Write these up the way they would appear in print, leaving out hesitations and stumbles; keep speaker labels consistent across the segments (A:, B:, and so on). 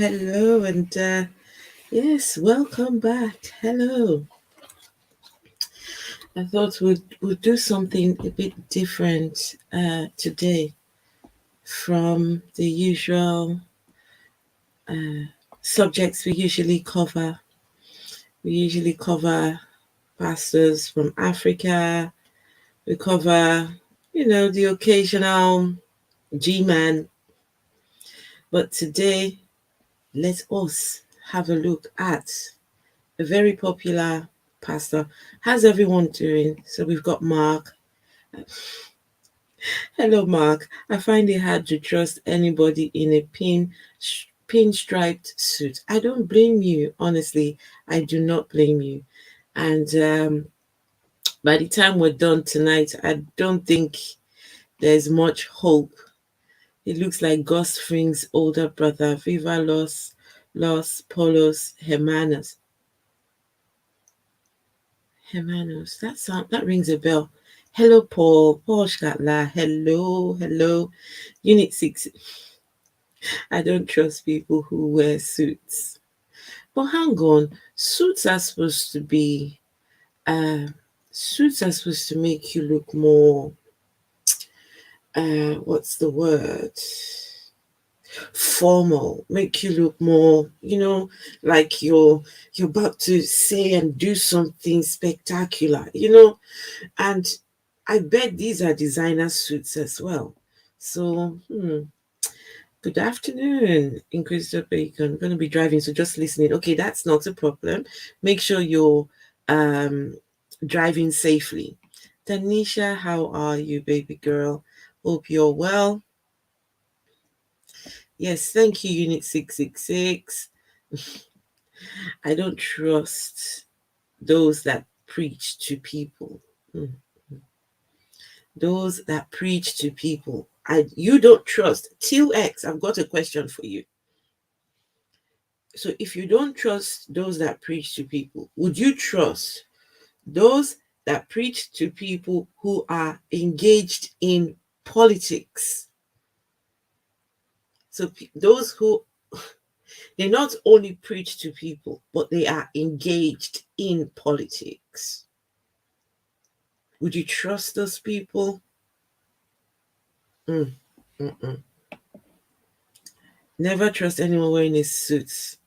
A: Hello, and yes, welcome back. Hello. I thought we'd do something a bit different today from the usual subjects we usually cover. We usually cover pastors from Africa. We cover, the occasional G-man. But today, let us have a look at a very popular pastor. How's everyone doing? So we've got Mark. Hello, Mark. I find it hard to trust anybody in a pinstriped suit. I don't blame you, honestly. I do not blame you. And by the time we're done tonight, I don't think there's much hope. It looks like Gus Fring's older brother, Viva Los Polos Hermanos. Hermanos, that rings a bell. Hello, Paul Scatla. Hello. Unit 6. I don't trust people who wear suits. But hang on, uh, suits are supposed to make you look more, what's the word? Formal, make you look more, like you're about to say and do something spectacular, and I bet these are designer suits as well. So, good afternoon, Inquisitor Bacon. I'm going to be driving, so just listening. Okay, that's not a problem. Make sure you're driving safely. Tanisha, how are you, baby girl? Hope you're well. Yes, thank you, Unit 666. I don't trust those that preach to people. Those that preach to people. You don't trust. Till X, I've got a question for you. So if you don't trust those that preach to people, would you trust those that preach to people who are engaged in politics? So those who, they not only preach to people, but they are engaged in politics. Would you trust those people? Never trust anyone wearing a suit.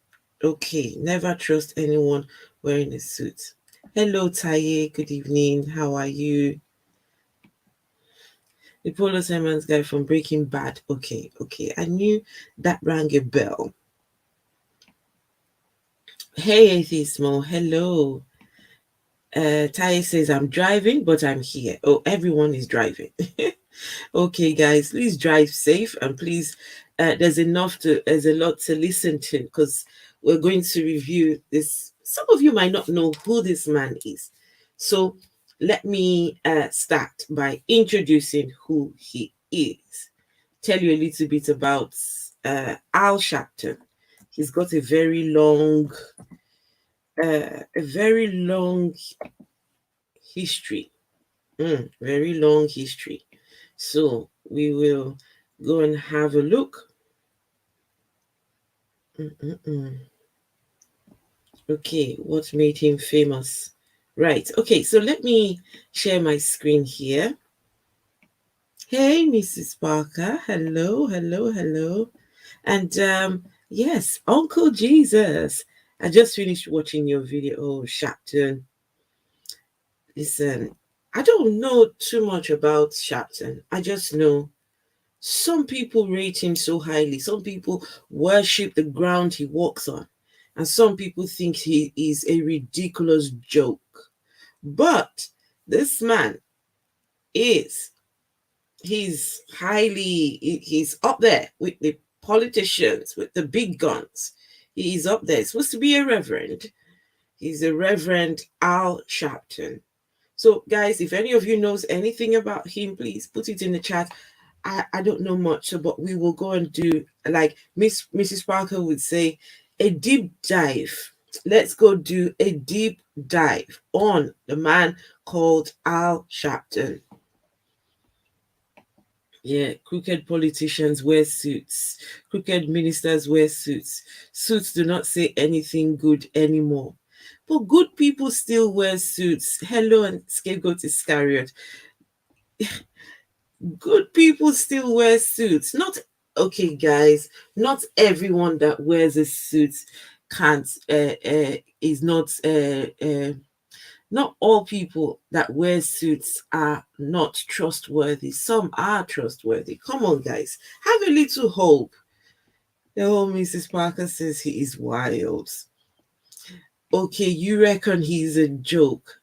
A: Okay, never trust anyone wearing a suit. Hello, Taye. Good evening. How are you? The Polo Simons guy from Breaking Bad. Okay. I knew that rang a bell. Hey, Atheismo. Hello. Taye says, I'm driving, but I'm here. Oh, everyone is driving. Okay, guys, please drive safe, and please, there's a lot to listen to, because we're going to review this. Some of you might not know who this man is. So let me start by introducing who he is. Tell you a little bit about Al Sharpton. He's got a very long history. Very long history. So we will go and have a look. Okay, what made him famous? Right. Okay, so let me share my screen here. Hey, Mrs. Parker. Hello. And yes, Uncle Jesus. I just finished watching your video. Oh, Sharpton. Listen, I don't know too much about Sharpton. I just know some people rate him so highly. Some people worship the ground he walks on. And some people think he is a ridiculous joke. But this man is He's he's up there with the politicians, with the big guns. He's up there. He's supposed to be a reverend. He's a Reverend Al Sharpton. So, guys, if any of you knows anything about him, please put it in the chat. I don't know much, so, but we will go and do, like Mrs. Parker would say, a deep dive. Let's go do a deep dive on the man called Al Sharpton. Yeah, crooked politicians wear suits. Crooked ministers wear suits. Suits do not say anything good anymore. But good people still wear suits. Hello and scapegoat Iscariot. Good people still wear suits. Not okay, guys. Not everyone that wears a suit can't is not not all people that wear suits are not trustworthy. Some are trustworthy. Come on, guys. Have a little hope. The whole Mrs. Parker says he is wild. Okay, you reckon he's a joke.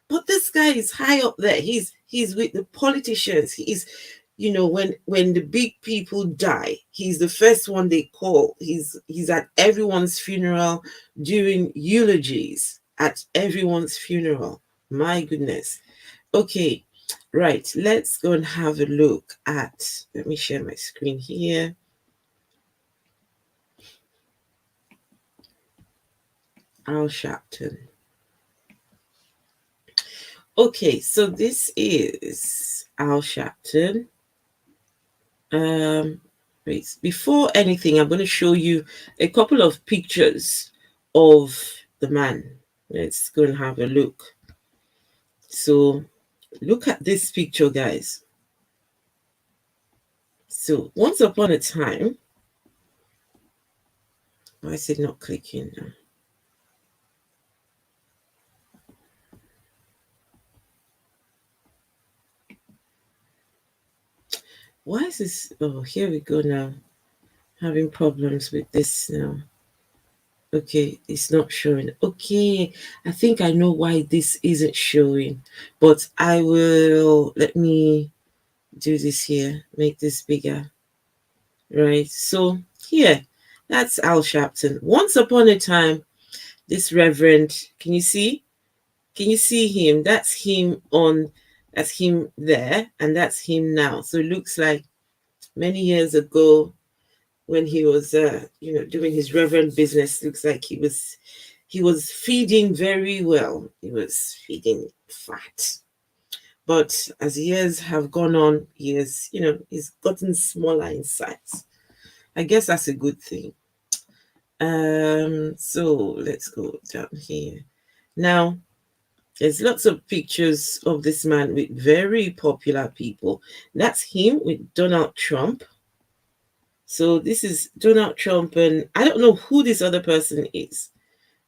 A: But this guy is high up there. He's with the politicians. He's, you know, when the big people die, he's the first one they call. He's at everyone's funeral, doing eulogies at everyone's funeral. My goodness. Okay, right. Let's go and have a look at. Let me share my screen here. Al Sharpton. Okay, so this is Al Sharpton. Wait, before anything, I'm going to show you a couple of pictures of the man. Let's go and have a look. So, look at this picture, guys. So, once upon a time, why is it not clicking now? Why is this? Oh, here we go now. Having problems with this now. Okay, it's not showing. Okay, I think I know why this isn't showing, but I will, let me do this here, make this bigger. Right, so here, that's Al Sharpton. Once upon a time, this reverend, can you see? Can you see him? That's him there, and that's him now. So it looks like many years ago, when he was doing his reverend business, looks like he was feeding very well. He was feeding fat. But as years have gone on, he's gotten smaller in size. I guess that's a good thing. So let's go down here. Now, there's lots of pictures of this man with very popular people. That's him with Donald Trump. So this is Donald Trump, and I don't know who this other person is.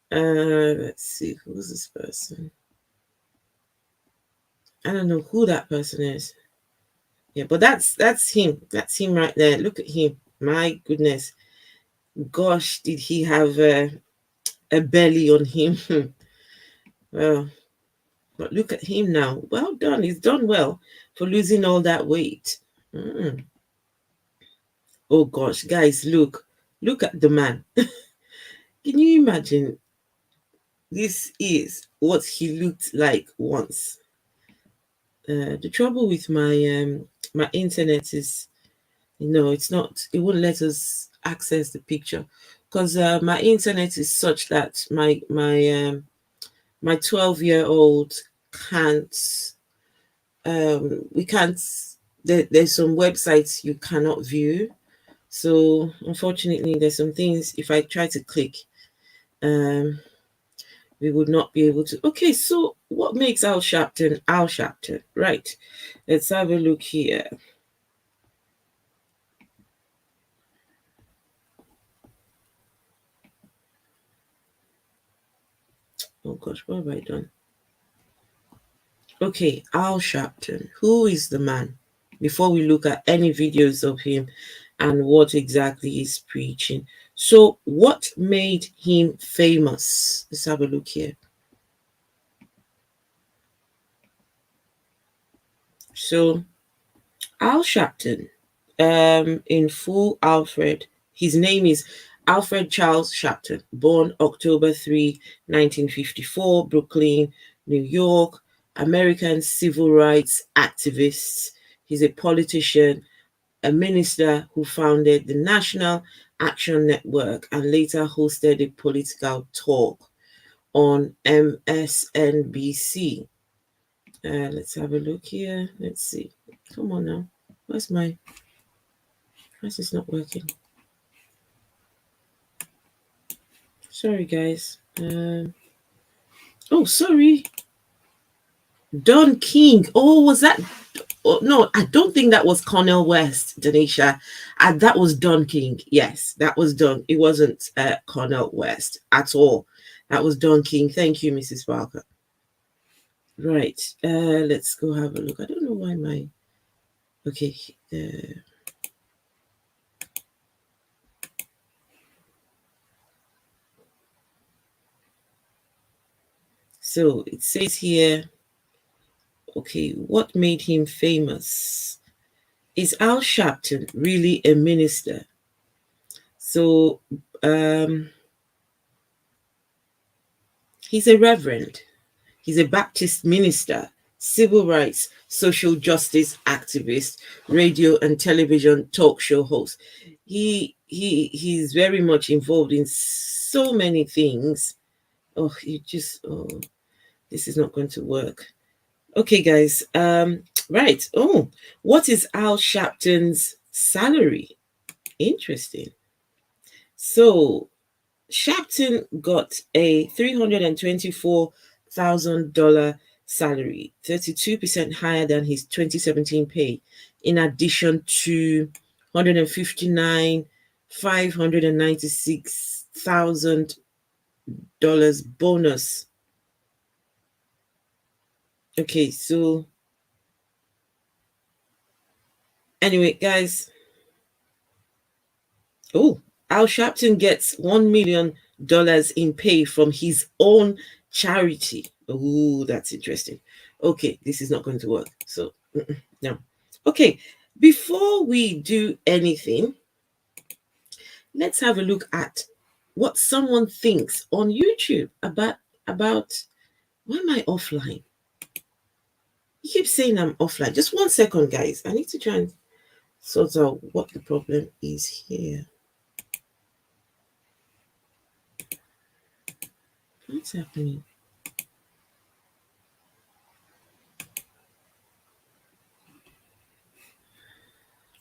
A: Let's see, who's this person? I don't know who that person is. Yeah, but that's him. That's him right there. Look at him. My goodness. Gosh, did he have a belly on him? Well, but look at him now. Well done. He's done well for losing all that weight. Mm. Oh gosh, guys, look at the man. Can you imagine? This is what he looked like once. The trouble with my internet is, it's not. It won't let us access the picture because my internet is such that my 12-year-old can't. We can't. There's some websites you cannot view. So unfortunately, there's some things. If I try to click, we would not be able to. Okay, so what makes Al Sharpton Al Sharpton? Right. Let's have a look here. Oh gosh, what have I done? Okay, Al Sharpton. Who is the man? Before we look at any videos of him and what exactly he's preaching. So, what made him famous? Let's have a look here. So, Al Sharpton, in full Alfred, his name is Alfred Charles Sharpton, born October 3, 1954, Brooklyn, New York, American civil rights activist. He's a politician, a minister who founded the National Action Network and later hosted a political talk on MSNBC. Let's have a look here. Let's see. Come on now. Why is this not working? Sorry, guys. Oh, sorry. Don King. Oh, was that? Oh, no, I don't think that was Cornel West, Denisha. That was Don King. Yes, that was Don. It wasn't Cornel West at all. That was Don King. Thank you, Mrs. Parker. Right. Let's go have a look. I don't know why my. Okay. So it says here, okay, what made him famous? Is Al Sharpton really a minister? So he's a reverend. He's a Baptist minister, civil rights, social justice activist, radio and television talk show host. He's very much involved in so many things. Oh, this is not going to work. Okay, guys. Right. Oh, what is Al Sharpton's salary? Interesting. So Sharpton got a $324,000 salary, 32% higher than his 2017 pay, in addition to $596,000 bonus. Okay, so anyway, guys. Oh, Al Sharpton gets $1 million in pay from his own charity. Oh, that's interesting. Okay, this is not going to work. So, no. Okay, before we do anything, let's have a look at what someone thinks on YouTube about why am I offline? You keep saying I'm offline. Just 1 second, guys. I need to try and sort out what the problem is here. What's happening?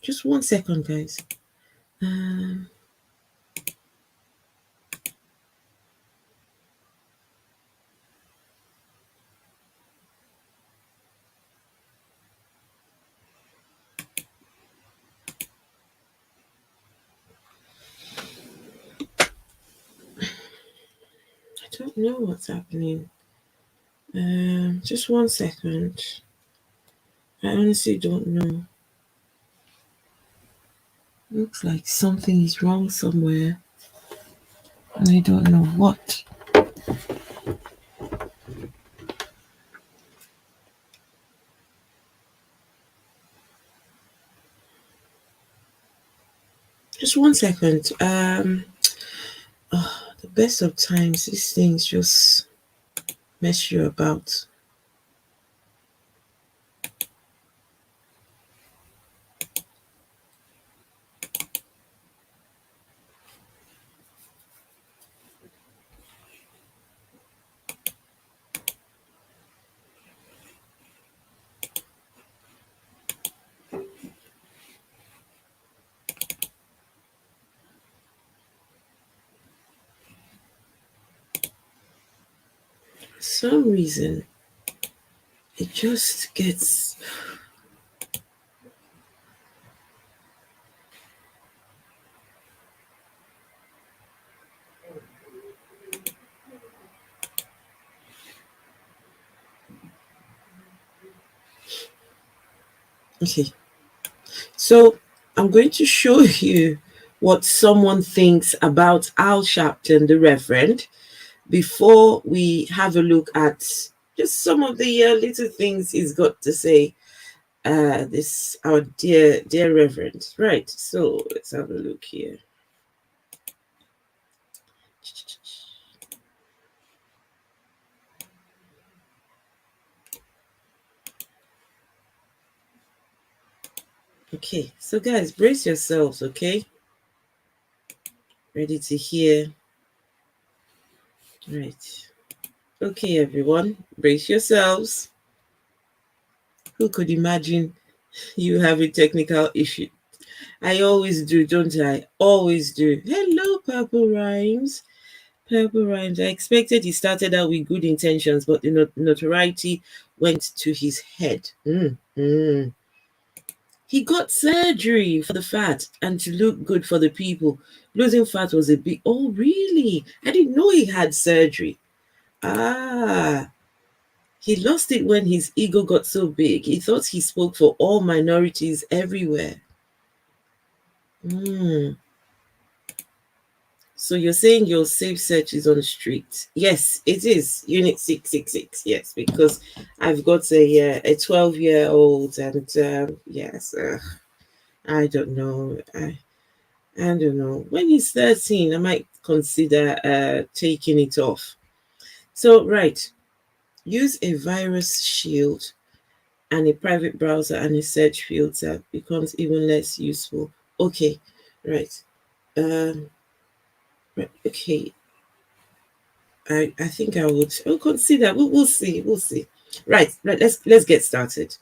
A: Just 1 second, guys. I don't know what's happening. Just 1 second. I honestly don't know. Looks like something is wrong somewhere. I don't know what. Just 1 second. The best of times, these things just mess you about. For some reason, it just gets. Okay. So I'm going to show you what someone thinks about Al Sharpton, the Reverend, before we have a look at just some of the little things he's got to say. this our dear Reverend. Right. So let's have a look here. Okay, so guys, brace yourselves, okay? Ready to hear? Right. Okay, everyone, brace yourselves. Who could imagine you have a technical issue? I always do, don't I? Always do. Hello, Purple Rhymes. Purple Rhymes. I expected he started out with good intentions, but the notoriety went to his head. He got surgery for the fat and to look good for the people. Losing fat was a big. Oh, really? I didn't know he had surgery. Ah, he lost it when his ego got so big. He thought he spoke for all minorities everywhere. Hmm. So you're saying your safe search is on the street? Yes, it is. Unit 666. Yes, because I've got a 12-year-old and yes, I don't know. I don't know. When he's 13, I might consider taking it off. So, right, use a virus shield and a private browser and a search filter becomes even less useful. Okay, right. Um, right, okay. I think I would. We'll consider. We'll see. We'll see. Right. Right. Let's get started.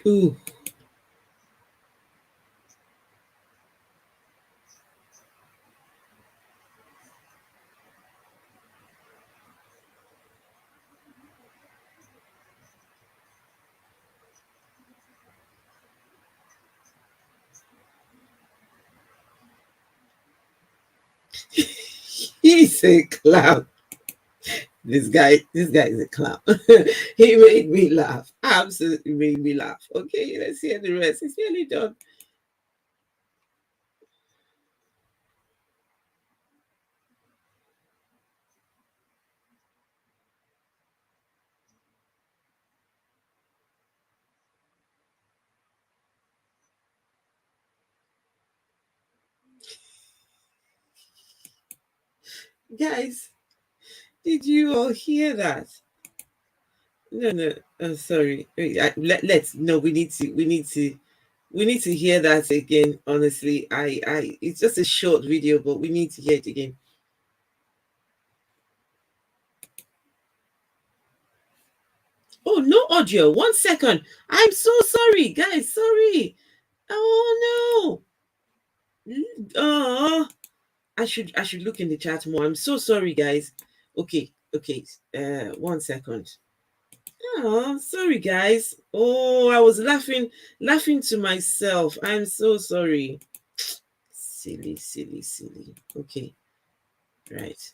A: Ooh. He's a clown. This guy is a clown. He made me laugh. Absolutely made me laugh. Okay, let's hear the rest. It's nearly done. Guys, did you all hear that? No, no. I'm sorry. Wait, let's no. We need to hear that again. Honestly, it's just a short video, but we need to hear it again. Oh, no audio. 1 second. I'm so sorry, guys. Sorry. Oh no. I should look in the chat more. I'm so sorry, guys. Okay, okay. 1 second. Oh, sorry, guys. Oh, I was laughing to myself. I'm so sorry. Silly, silly, silly. Okay, right.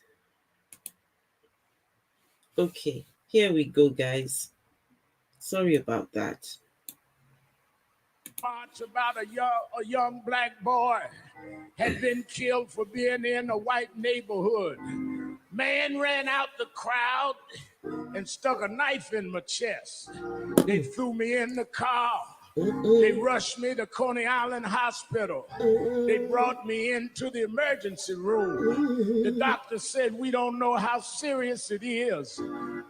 A: Okay, here we go, guys. Sorry about that.
B: March about a young black boy had been killed for being in a white neighborhood. Man ran out the crowd and stuck a knife in my chest. They threw me in the car. They
A: Mm-mm.
B: rushed me to Coney Island Hospital. They
A: Mm-mm.
B: brought me into the emergency room. The
A: Mm-mm.
B: doctor said, "We don't know how serious it is.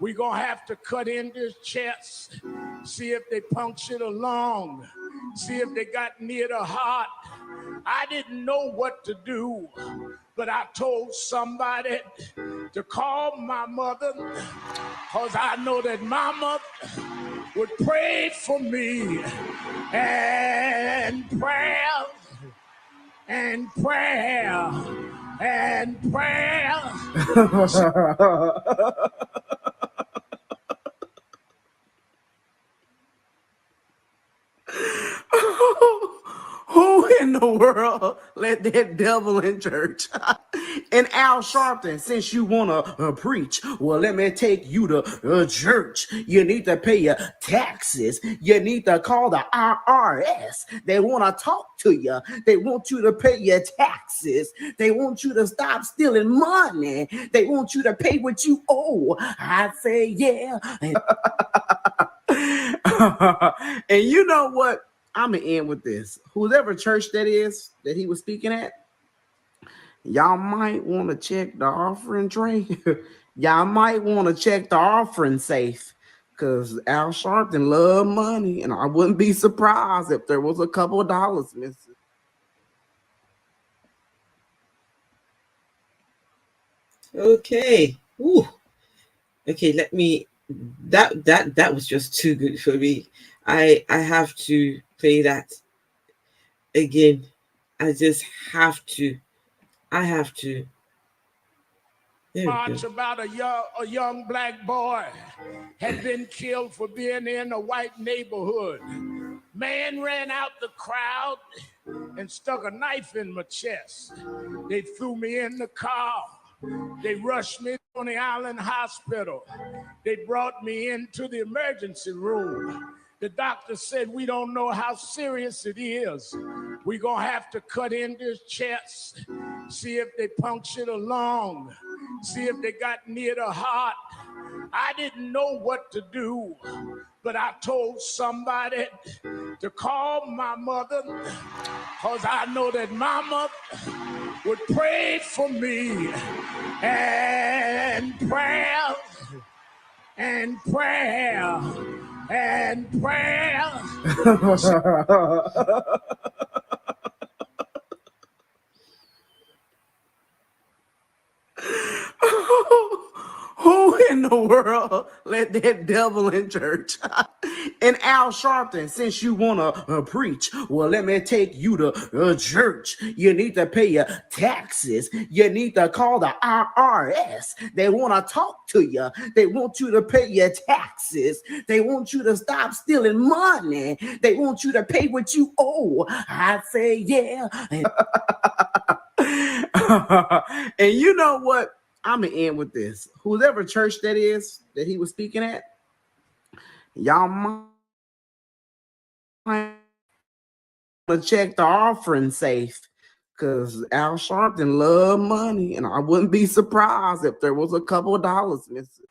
B: We're going to have to cut into his chest, see if they punctured a lung, see if they got near the heart." I didn't know what to do, but I told somebody to call my mother because I know that mama would pray for me, and prayer and prayer and prayer.
C: Who in the world let that devil in church? And Al Sharpton, since you want to preach, well, let me take you to church. You need to pay your taxes. You need to call the IRS. They want to talk to you. They want you to pay your taxes. They want you to stop stealing money. They want you to pay what you owe. I say, yeah. And you know what? I'm gonna end with this. Whoever church that is that he was speaking at, y'all might want to check the offering tray. Y'all might want to check the offering safe. Cause Al Sharpton love money, and I wouldn't be surprised if there was a couple of dollars missing.
A: Okay. Ooh. Okay, let me that was just too good for me. I have to play that again. I just have to. I have to. There we go.
B: March about a young black boy had been killed for being in a white neighborhood. Man ran out the crowd and stuck a knife in my chest. They threw me in the car. They rushed me to the Island Hospital. They brought me into the emergency room. The doctor said, "We don't know how serious it is. We're going to have to cut into his chest, see if they punctured a lung, see if they got near the heart." I didn't know what to do, but I told somebody to call my mother because I know that mama would pray for me, and prayer and prayer and prayer.
C: Who in the world let that devil in church? And Al Sharpton, since you want to preach, well, let me take you to church. You need to pay your taxes. You need to call the IRS. They want to talk to you. They want you to pay your taxes. They want you to stop stealing money. They want you to pay what you owe. I say, yeah. And you know what? I'm gonna end with this. Whoever church that is that he was speaking at, y'all might want to check the offering safe. Cause Al Sharpton love money, and I wouldn't be surprised if there was a couple of dollars missing.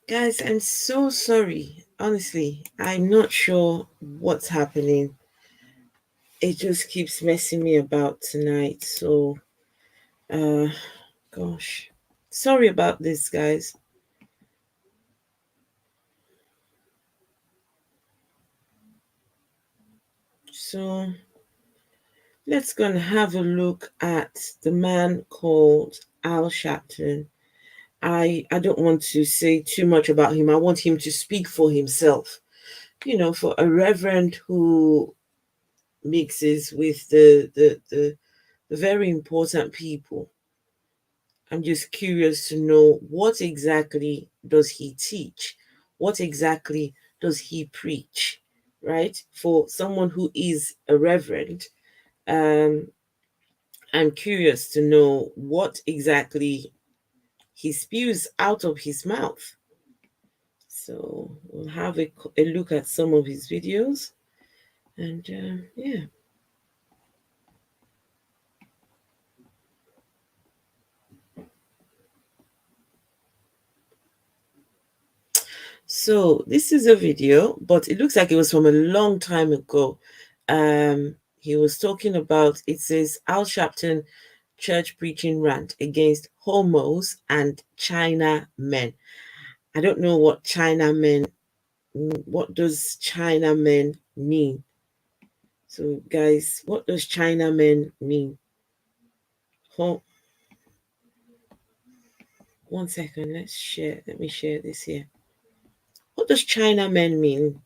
A: Guys, I'm so sorry. Honestly, I'm not sure what's happening. It just keeps messing me about tonight. So, uh, gosh. Sorry about this, guys. So, let's go and have a look at the man called Al Sharpton. I don't want to say too much about him. I want him to speak for himself. For a reverend who mixes with the very important people. I'm just curious to know, what exactly does he teach? What exactly does he preach? Right? For someone who is a reverend, um, I'm curious to know what exactly he spews out of his mouth. So we'll have a look at some of his videos, and yeah. So this is a video, but it looks like it was from a long time ago. He was talking about, it says, Al Sharpton church preaching rant against homos and China men. I don't know what China men, what does China men mean? So guys, what does China men mean? Hold, 1 second, let me share this here. What does China men mean?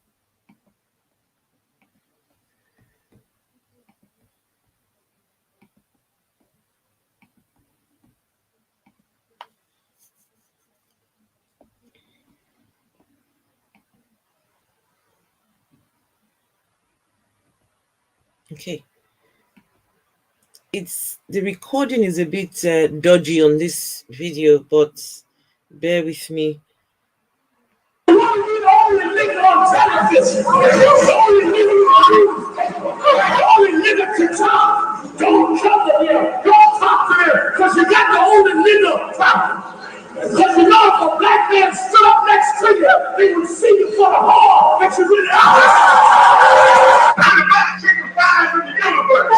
A: Okay, it's the recording is a bit dodgy on this video, but bear with me.
B: Don't come to them. Don't talk to them. Because you got the only nigga problem. Because you know if a black man stood up next to you, they would see you for the harm that you really are. I'm the best chicken fries in the universe.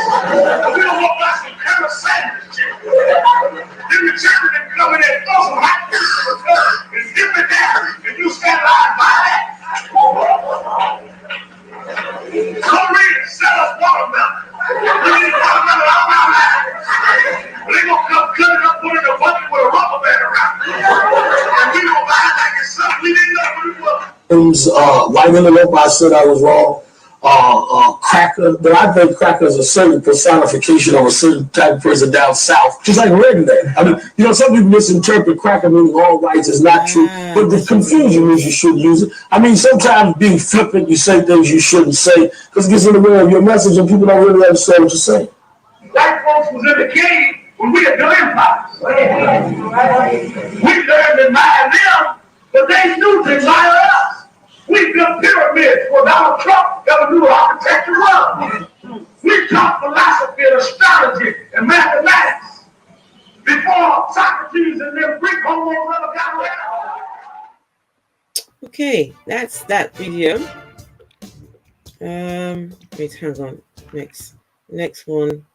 B: We don't want like some kind of sandwich chicken. Then the chicken that come in there and throw some hot and dip it down, and you stand right by that. Koreans sell us watermelon. We need watermelon all our lives. They gonna come cut it up, put it in a bucket with a rubber band around it. And we gonna buy it like it's something we didn't know what it was. White women up, I said I was wrong. Cracker, but I think cracker is a certain personification of a certain type of person down south, just like redneck. I mean, some people misinterpret cracker meaning all whites is not true, but the confusion is you should use it. I mean, sometimes being flippant, you say things you shouldn't say because it gets in the way of your message and people don't really understand what you're saying. Black folks was in the cave when we had no empire. We learned to admire them, but they knew to admire us. We built pyramids for Donald Trump never knew what architecture was. We taught philosophy and astrology and mathematics before Socrates and them Greek homos ever got around.
A: Okay, that's that video. Wait, hang on. Next one.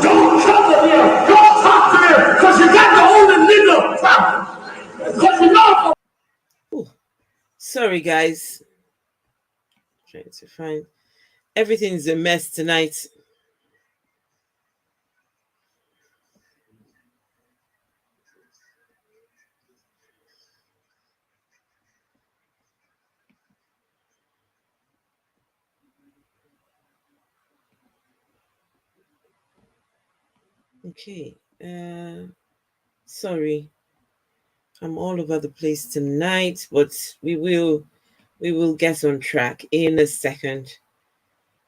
B: Don't come to them. Don't talk to them. Because you got the only nigga problem. Because you know.
A: Ooh, sorry, guys. Trying to find. Everything's a mess tonight. Okay. Sorry. I'm all over the place tonight, but we will get on track in a second.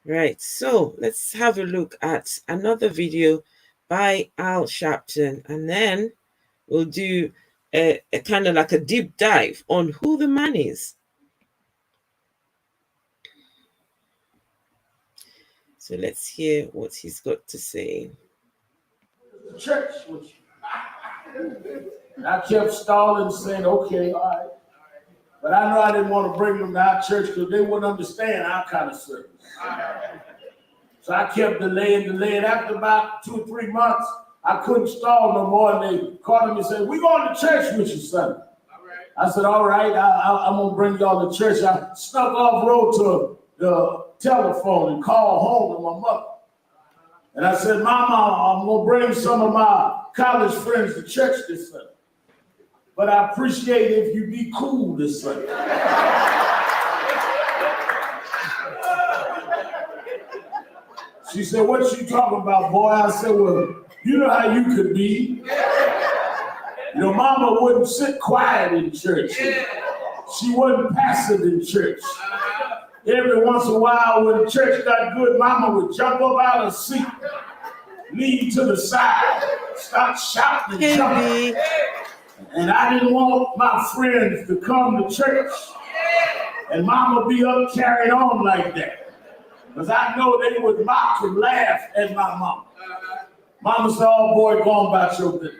A: Right, so let's have a look at another video by Al Sharpton, and then we'll do a kind of like a deep dive on who the man is. So let's hear what he's got to say.
B: The church with you. And I kept stalling, saying, okay, all right. But I know I didn't want to bring them to our church because they wouldn't understand our kind of service. So I kept delaying. After about 2 or 3 months, I couldn't stall no more. And they called me and said, we're going to church with you Sunday. I said, all right, I'm going to bring y'all to church. I snuck off road to the telephone and called home to my mother. And I said, Mama, I'm going to bring some of my college friends to church this Sunday. But I appreciate it if you be cool this Sunday. She said, what you talking about, boy? I said, well, you know how you could be. Your mama wouldn't sit quiet in church. She wasn't passive in church. Every once in a while, when the church got good, mama would jump up out of her seat, lean to the side, start shouting and jumping. And I didn't want my friends to come to church and mama be up carrying on like that. Because I know they would mock and laugh at my mama. Mama said, oh boy, go on about your business.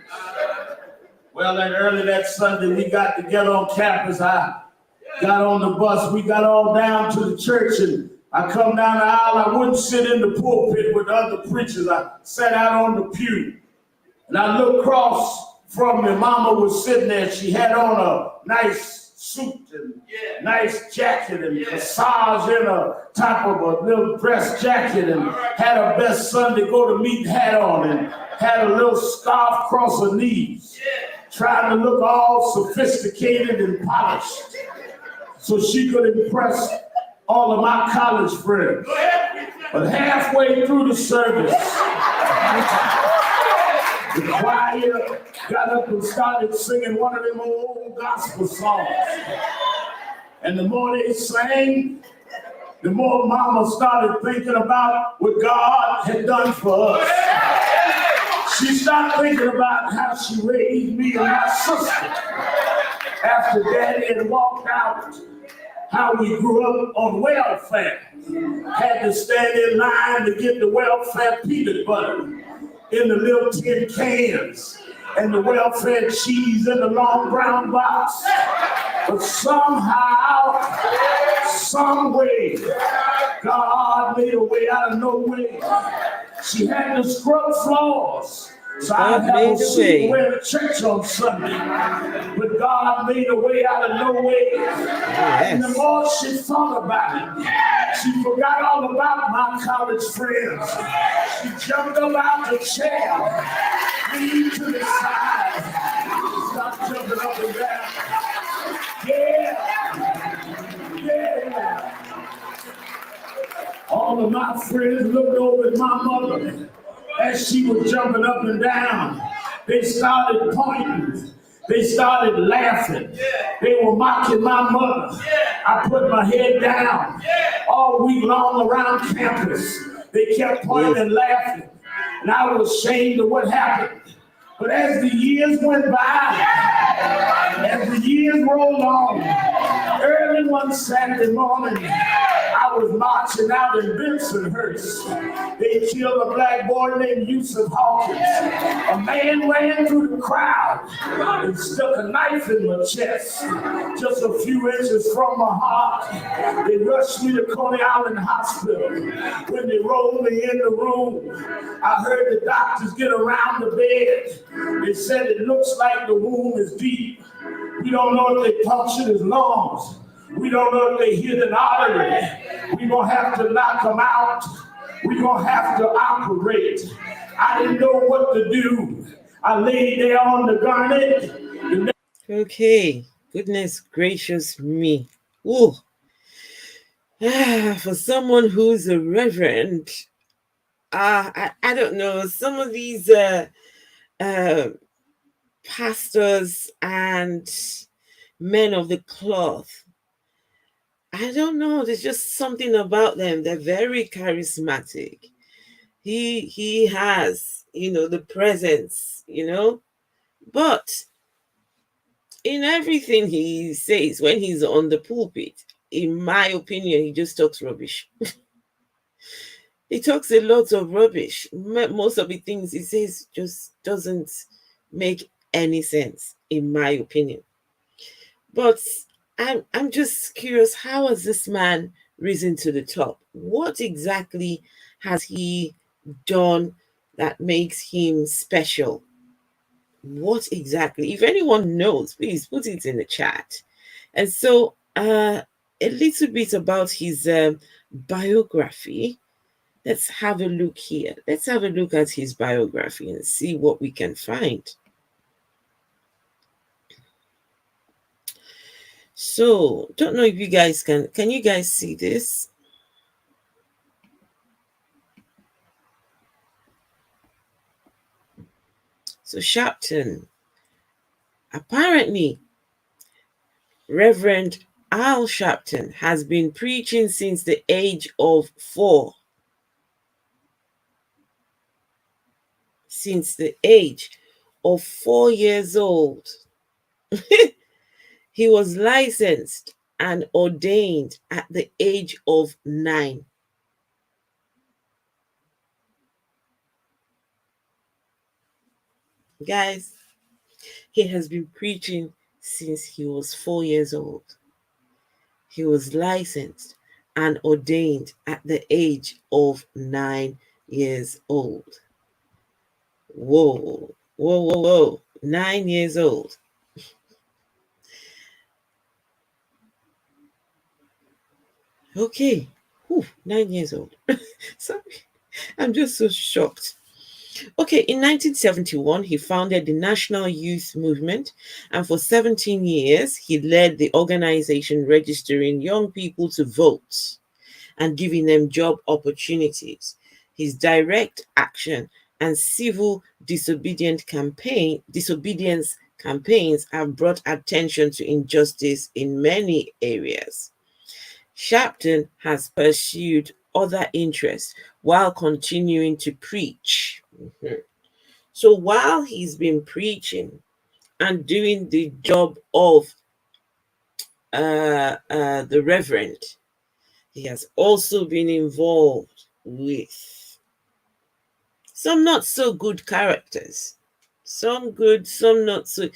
B: Well, then early that Sunday, we got together on campus. I got on the bus. We got all down to the church, and I come down the aisle. I wouldn't sit in the pulpit with other preachers. I sat out on the pew. And I looked across from me. Mama was sitting there. She had on a nice suit and nice jacket and corsage in a top of a little dress jacket and had her best Sunday go to meet hat on and had a little scarf across her knees, trying to look all sophisticated and polished so she could impress all of my college friends. But halfway through the service, the choir got up and started singing one of them old gospel songs. And the more they sang, the more mama started thinking about what God had done for us. She started thinking about how she raised me and my sister after Daddy had walked out, how we grew up on welfare. Had to stand in line to get the welfare peanut butter in the little tin cans and the welfare cheese in the long brown box. But somehow, some way, God made a way out of no way. She had to scrub floors. So I have to see where the church on Sunday. But God made a way out of no way. Yes. And the more she thought about it, she forgot all about my college friends. She jumped up out the chair, leaned to the side, stopped jumping up and down. Yeah. All of my friends looked over at my mother as she was jumping up and down. They started pointing. They started laughing. They were mocking my mother. I put my head down all week long around campus. They kept pointing and laughing. And I was ashamed of what happened. But as the years went by, as the years rolled on, early one Saturday morning, I was marching out in Bensonhurst. They killed a black boy named Yusuf Hawkins. A man ran through the crowd and stuck a knife in my chest, just a few inches from my heart. They rushed me to Coney Island Hospital. When they rolled me in the room, I heard the doctors get around the bed. They said it looks like the wound is deep. We don't know if they punctured his lungs. We don't know if they hit an artery. We're going to have to knock him out. We're going to have to operate. I didn't know what to do. I laid there on the garnet.
A: Okay, goodness gracious me. Ooh. For someone who's a reverend, I don't know, some of these pastors and men of the cloth, I don't know, there's just something about them. They're very charismatic. He has, the presence, but in everything he says when he's on the pulpit, in my opinion, he just talks rubbish. He talks a lot of rubbish. Most of the things he says just doesn't make any sense, in my opinion. But I'm just curious, how has this man risen to the top? What exactly has he done that makes him special? What exactly? If anyone knows, please put it in the chat. And so, a little bit about his biography. Let's have a look here. Let's have a look at his biography and see what we can find. So, don't know if you guys can you guys see this? So, Sharpton, apparently, Reverend Al Sharpton has been preaching since the age of 4. Since the age of 4 years old. He was licensed and ordained at the age of 9. Guys, he has been preaching since he was 4 years old. He was licensed and ordained at the age of 9 years old. Whoa, whoa, whoa, whoa. 9 years old. Okay. Whew, 9 years old. Sorry. I'm just so shocked. Okay, in 1971, he founded the National Youth Movement, and for 17 years, he led the organization registering young people to vote and giving them job opportunities. His direct action and civil disobedience campaigns have brought attention to injustice in many areas. Sharpton has pursued other interests while continuing to preach. Mhm. So while he's been preaching and doing the job of the Reverend, he has also been involved with some not so good characters. Some good, some not so.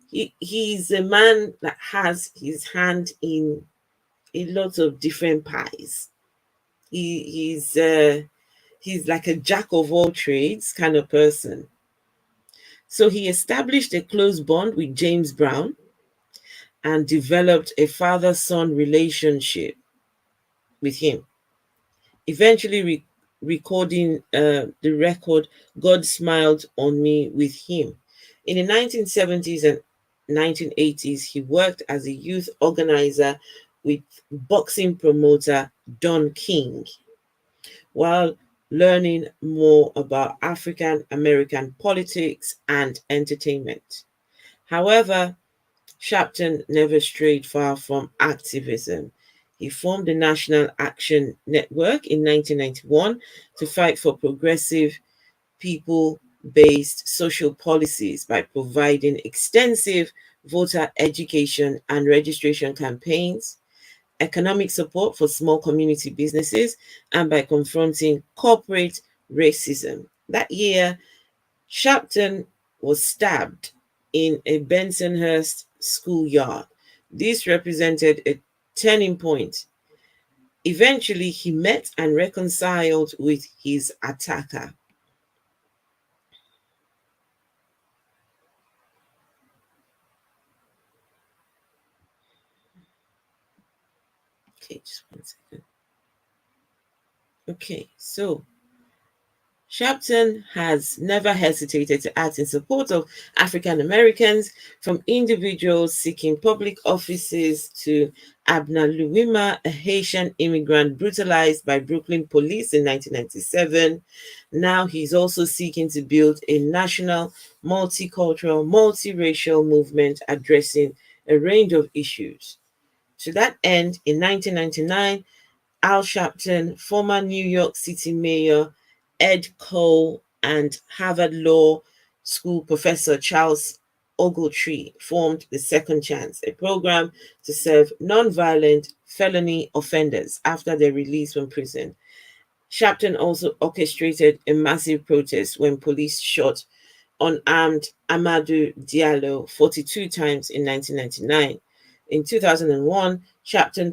A: He's a man that has his hand in a lot of different pies. He's like a jack of all trades kind of person. So he established a close bond with James Brown and developed a father-son relationship with him, eventually recording the record God Smiled on Me with him. In the 1970s and 1980s, he worked as a youth organizer with boxing promoter Don King while learning more about African American politics and entertainment. However, Sharpton never strayed far from activism. He formed the National Action Network in 1991 to fight for progressive, people based social policies by providing extensive voter education and registration campaigns, economic support for small community businesses, and by confronting corporate racism. That year, Sharpton was stabbed in a Bensonhurst schoolyard. This represented a turning point. Eventually, he met and reconciled with his attacker. Okay, just 1 second. Okay, so Sharpton has never hesitated to act in support of African Americans, from individuals seeking public offices to Abner Louima, a Haitian immigrant brutalized by Brooklyn police in 1997. Now he's also seeking to build a national, multicultural, multiracial movement addressing a range of issues. To that end, in 1999, Al Sharpton, former New York City Mayor Ed Cole, and Harvard Law School professor Charles Ogletree formed the Second Chance, a program to serve nonviolent felony offenders after their release from prison. Sharpton also orchestrated a massive protest when police shot unarmed Amadou Diallo 42 times in 1999. In 2001, Sharpton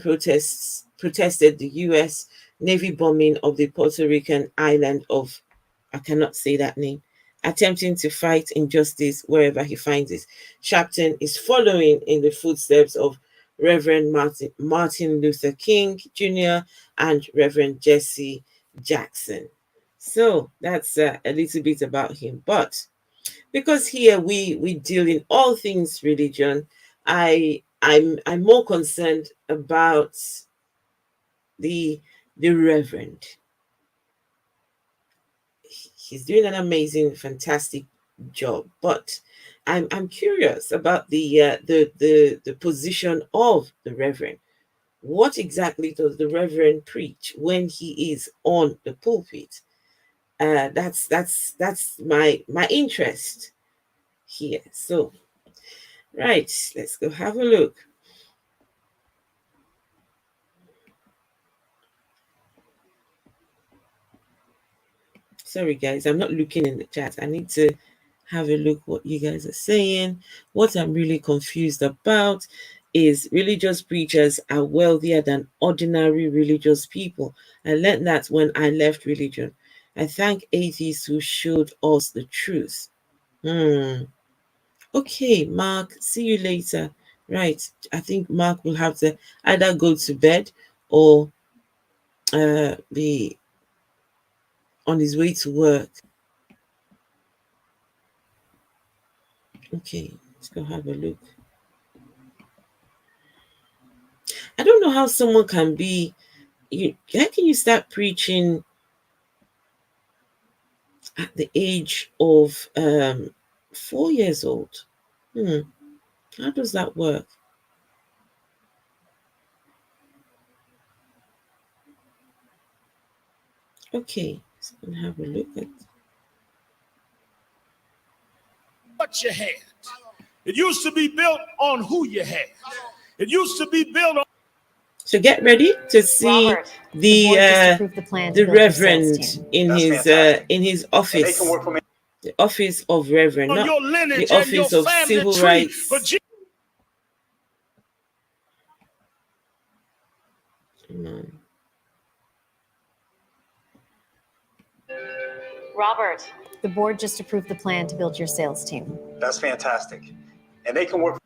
A: protested the US Navy bombing of the Puerto Rican island of, I cannot say that name, attempting to fight injustice wherever he finds it. Sharpton is following in the footsteps of Reverend Martin Luther King Jr. and Reverend Jesse Jackson. So that's a little bit about him. But because here we deal in all things religion, I'm more concerned about the Reverend. He's doing an amazing, fantastic job, but I'm curious about the position of the Reverend. What exactly does the Reverend preach when he is on the pulpit? That's my interest here. So, right, let's go have a look. Sorry, guys, I'm not looking in the chat. I need to have a look what you guys are saying. What I'm really confused about is religious preachers are wealthier than ordinary religious people. I learned that when I left religion. I thank atheists who showed us the truth. Okay, Mark, see you later. Right, I think Mark will have to either go to bed or be on his way to work. Okay, let's go have a look. I don't know how someone can be. How can you start preaching at the age of 4 years old? How does that work? Okay, let's go have a look at
B: what you had. It used to be built on who you had. It used to be built on.
A: So get ready to see
D: Robert,
A: the Reverend in his office, the office of Reverend, not
B: your lineage
A: the office of civil rights.
D: Robert, the board just approved the plan to build your sales team.
E: That's fantastic. And they can work.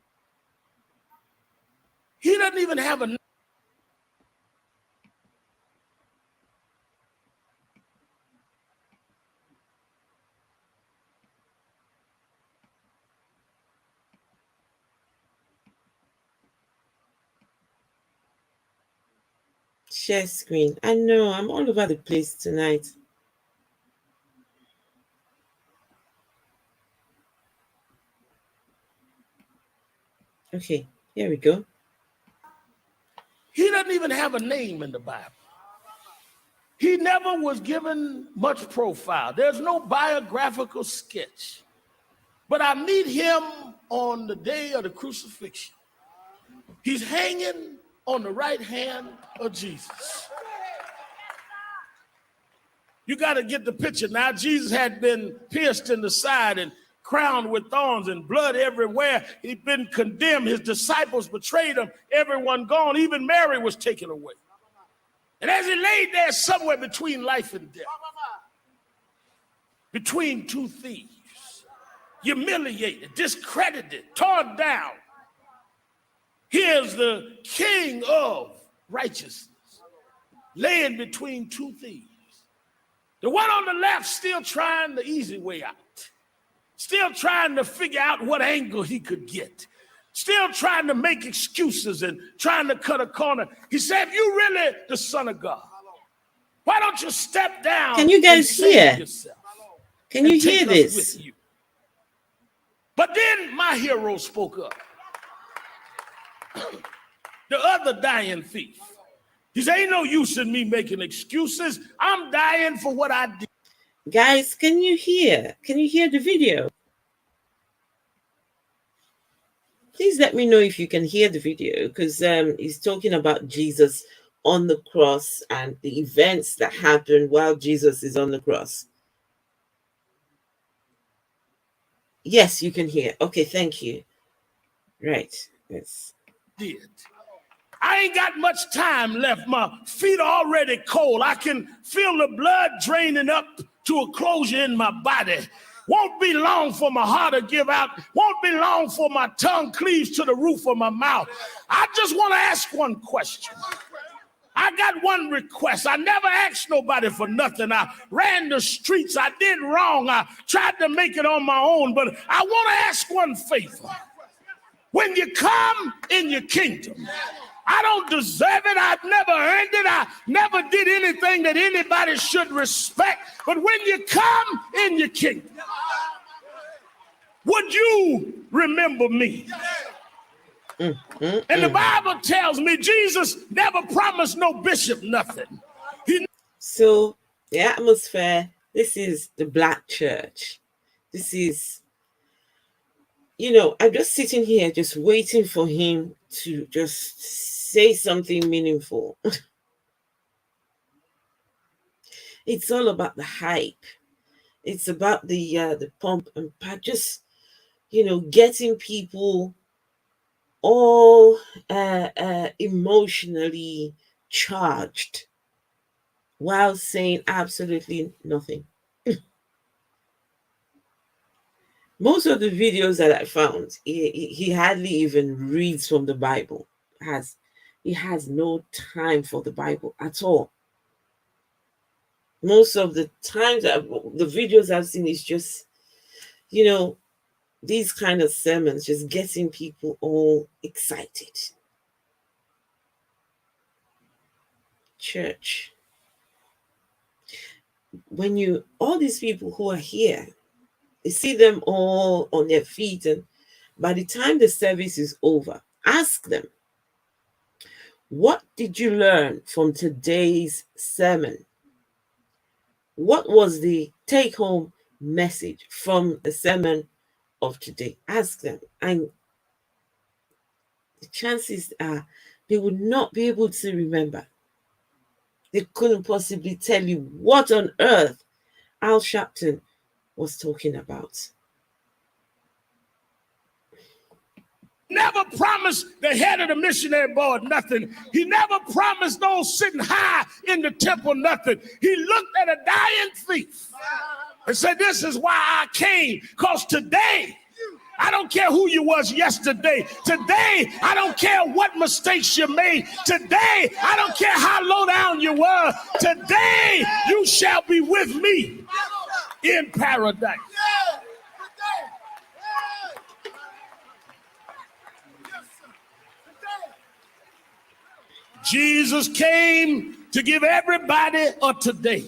B: He doesn't even have a.
A: Share screen. I know I'm all over the place tonight. Okay, here we go.
B: He doesn't even have a name in the Bible. He never was given much profile. There's no biographical sketch. But I meet him on the day of the crucifixion. He's hanging on the right hand of Jesus. You got to get the picture now. Jesus had been pierced in the side and crowned with thorns and blood everywhere. He'd been condemned. His disciples betrayed him. Everyone gone. Even Mary was taken away. And as he laid there somewhere between life and death, between two thieves, humiliated, discredited, torn down, here's the King of righteousness laying between two thieves. The one on the left still trying the easy way out, still trying to figure out what angle he could get, still trying to make excuses and trying to cut a corner. He said, if you really the Son of God, why don't you step down?
A: Can you guys hear?
B: Yourself
A: Can you hear this?
B: You? But then my hero spoke up. The other dying thief. He said, ain't no use in me making excuses. I'm dying for what I did.
A: Guys, can you hear? Can you hear the video? Please let me know if you can hear the video, because he's talking about Jesus on the cross and the events that happen while Jesus is on the cross. Yes, you can hear. Okay, thank you. Right. Yes.
B: Did. I ain't got much time left. My feet are already cold. I can feel the blood draining up to a closure in my body. Won't be long for my heart to give out. Won't be long for my tongue cleaves to the roof of my mouth. I just want to ask one question. I got one request. I never asked nobody for nothing. I ran the streets. I did wrong. I tried to make it on my own. But I want to ask one favor. When you come in your kingdom, I don't deserve it. I've never earned it. I never did anything that anybody should respect. But when you come in your kingdom, would you remember me? And the Bible tells me Jesus never promised no bishop nothing.
A: So the atmosphere, this is the black church. This is, I'm just sitting here just waiting for him to just say something meaningful. It's all about the hype. It's about the pump and just, getting people all emotionally charged while saying absolutely nothing. Most of the videos that I found, he hardly even reads from the Bible. He has no time for the Bible at all. Most of the times, the videos I've seen is just, these kind of sermons, just getting people all excited. Church. When all these people who are here, you see them all on their feet, and by the time the service is over, ask them, what did you learn from today's sermon? What was the take-home message from the sermon of today? Ask them, and the chances are they would not be able to remember. They couldn't possibly tell you what on earth Al Sharpton was talking about.
B: Never promised the head of the missionary board nothing. He never promised those sitting high in the temple nothing. He looked at a dying thief and said, this is why I came, because today, I don't care who you was yesterday. Today, I don't care what mistakes you made. Today, I don't care how low down you were. Today, you shall be with me in paradise. Jesus came to give everybody a today.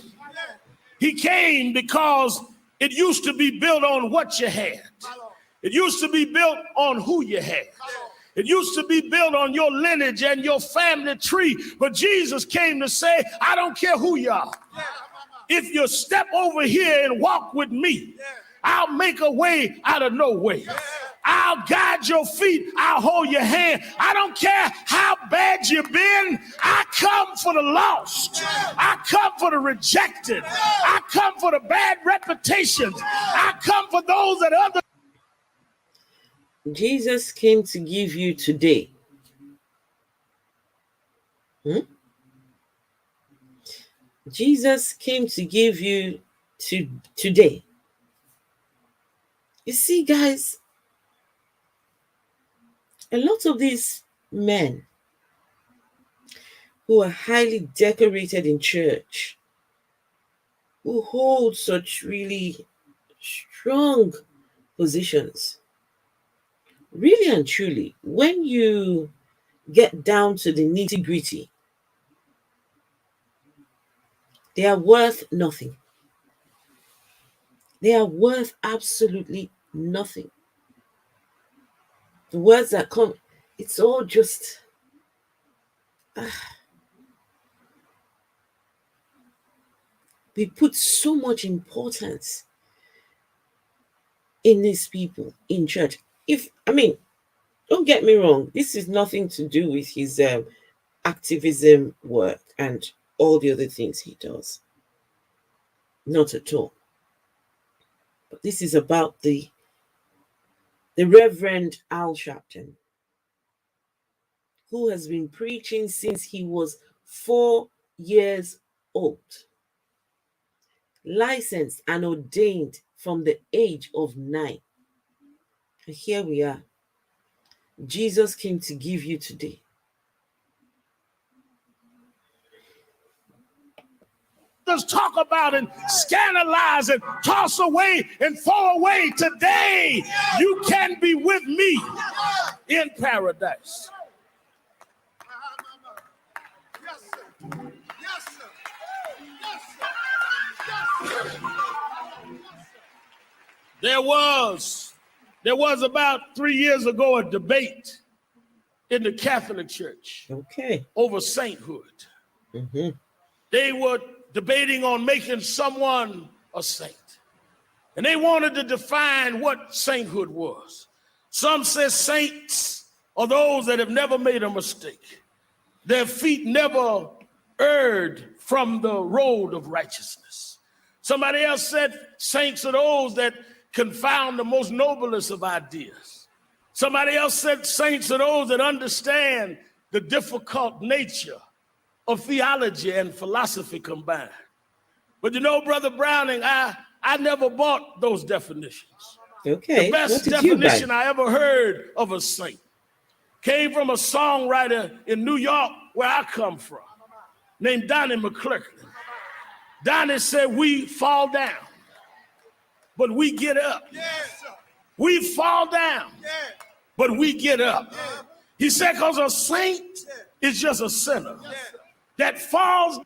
B: He came because it used to be built on what you had. It used to be built on who you had. It used to be built on your lineage and your family tree. But Jesus came to say, I don't care who you are. If you step over here and walk with me, I'll make a way out of no way. I'll guide your feet. I'll hold your hand. I don't care how bad you've been. I come for the lost. I come for the rejected. I come for the bad reputations. I come for those that others.
A: Jesus came to give you today. Jesus came to give you today. You see, guys, a lot of these men who are highly decorated in church, who hold such really strong positions, really and truly, when you get down to the nitty-gritty, they are worth nothing. They are worth absolutely nothing. The words that come, it's all just we put so much importance in these people in church. Don't get me wrong, this is nothing to do with his activism work and all the other things he does. Not at all. But this is about the Reverend Al Sharpton, who has been preaching since he was 4 years old, licensed and ordained from the age of 9. And here we are. Jesus came to give you today.
B: Let's talk about and scandalize and toss away and throw away. Today, you can be with me in paradise. Yes, sir. Yes, sir. Yes, sir. Yes, sir. There was about 3 years ago a debate in the Catholic Church over sainthood.
A: Mm-hmm.
B: They were debating on making someone a saint. And they wanted to define what sainthood was. Some said saints are those that have never made a mistake. Their feet never erred from the road of righteousness. Somebody else said saints are those that confound the most noblest of ideas. Somebody else said saints are those that understand the difficult nature of theology and philosophy combined. But you know, Brother Browning, I never bought those definitions.
A: Okay.
B: The best definition I ever heard of a saint came from a songwriter in New York, where I come from, named Donnie McClurkin. Donnie said, we fall down, but we get up. We fall down, but we get up. He said, because a saint is just a sinner that falls.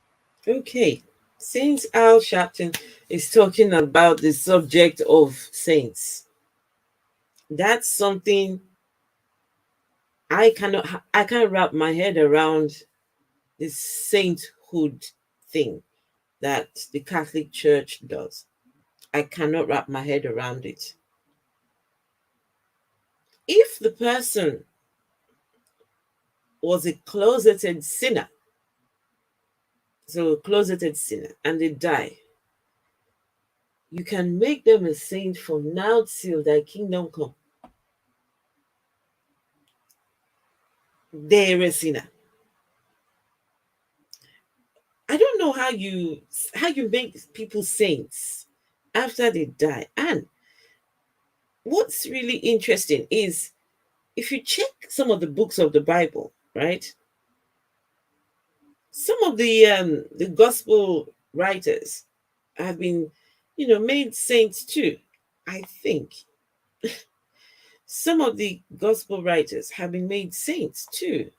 A: Okay. Saint Al Sharpton is talking about the subject of saints. That's something I can't wrap my head around, this sainthood thing that the Catholic Church does. I cannot wrap my head around it. If the person was a closeted sinner, and they die, you can make them a saint from now till thy kingdom come. They're a sinner. I don't know how you make people saints after they die. And what's really interesting is, if you check some of the books of the Bible, right? Some of the gospel writers have been, made saints too. I think some of the gospel writers have been made saints too.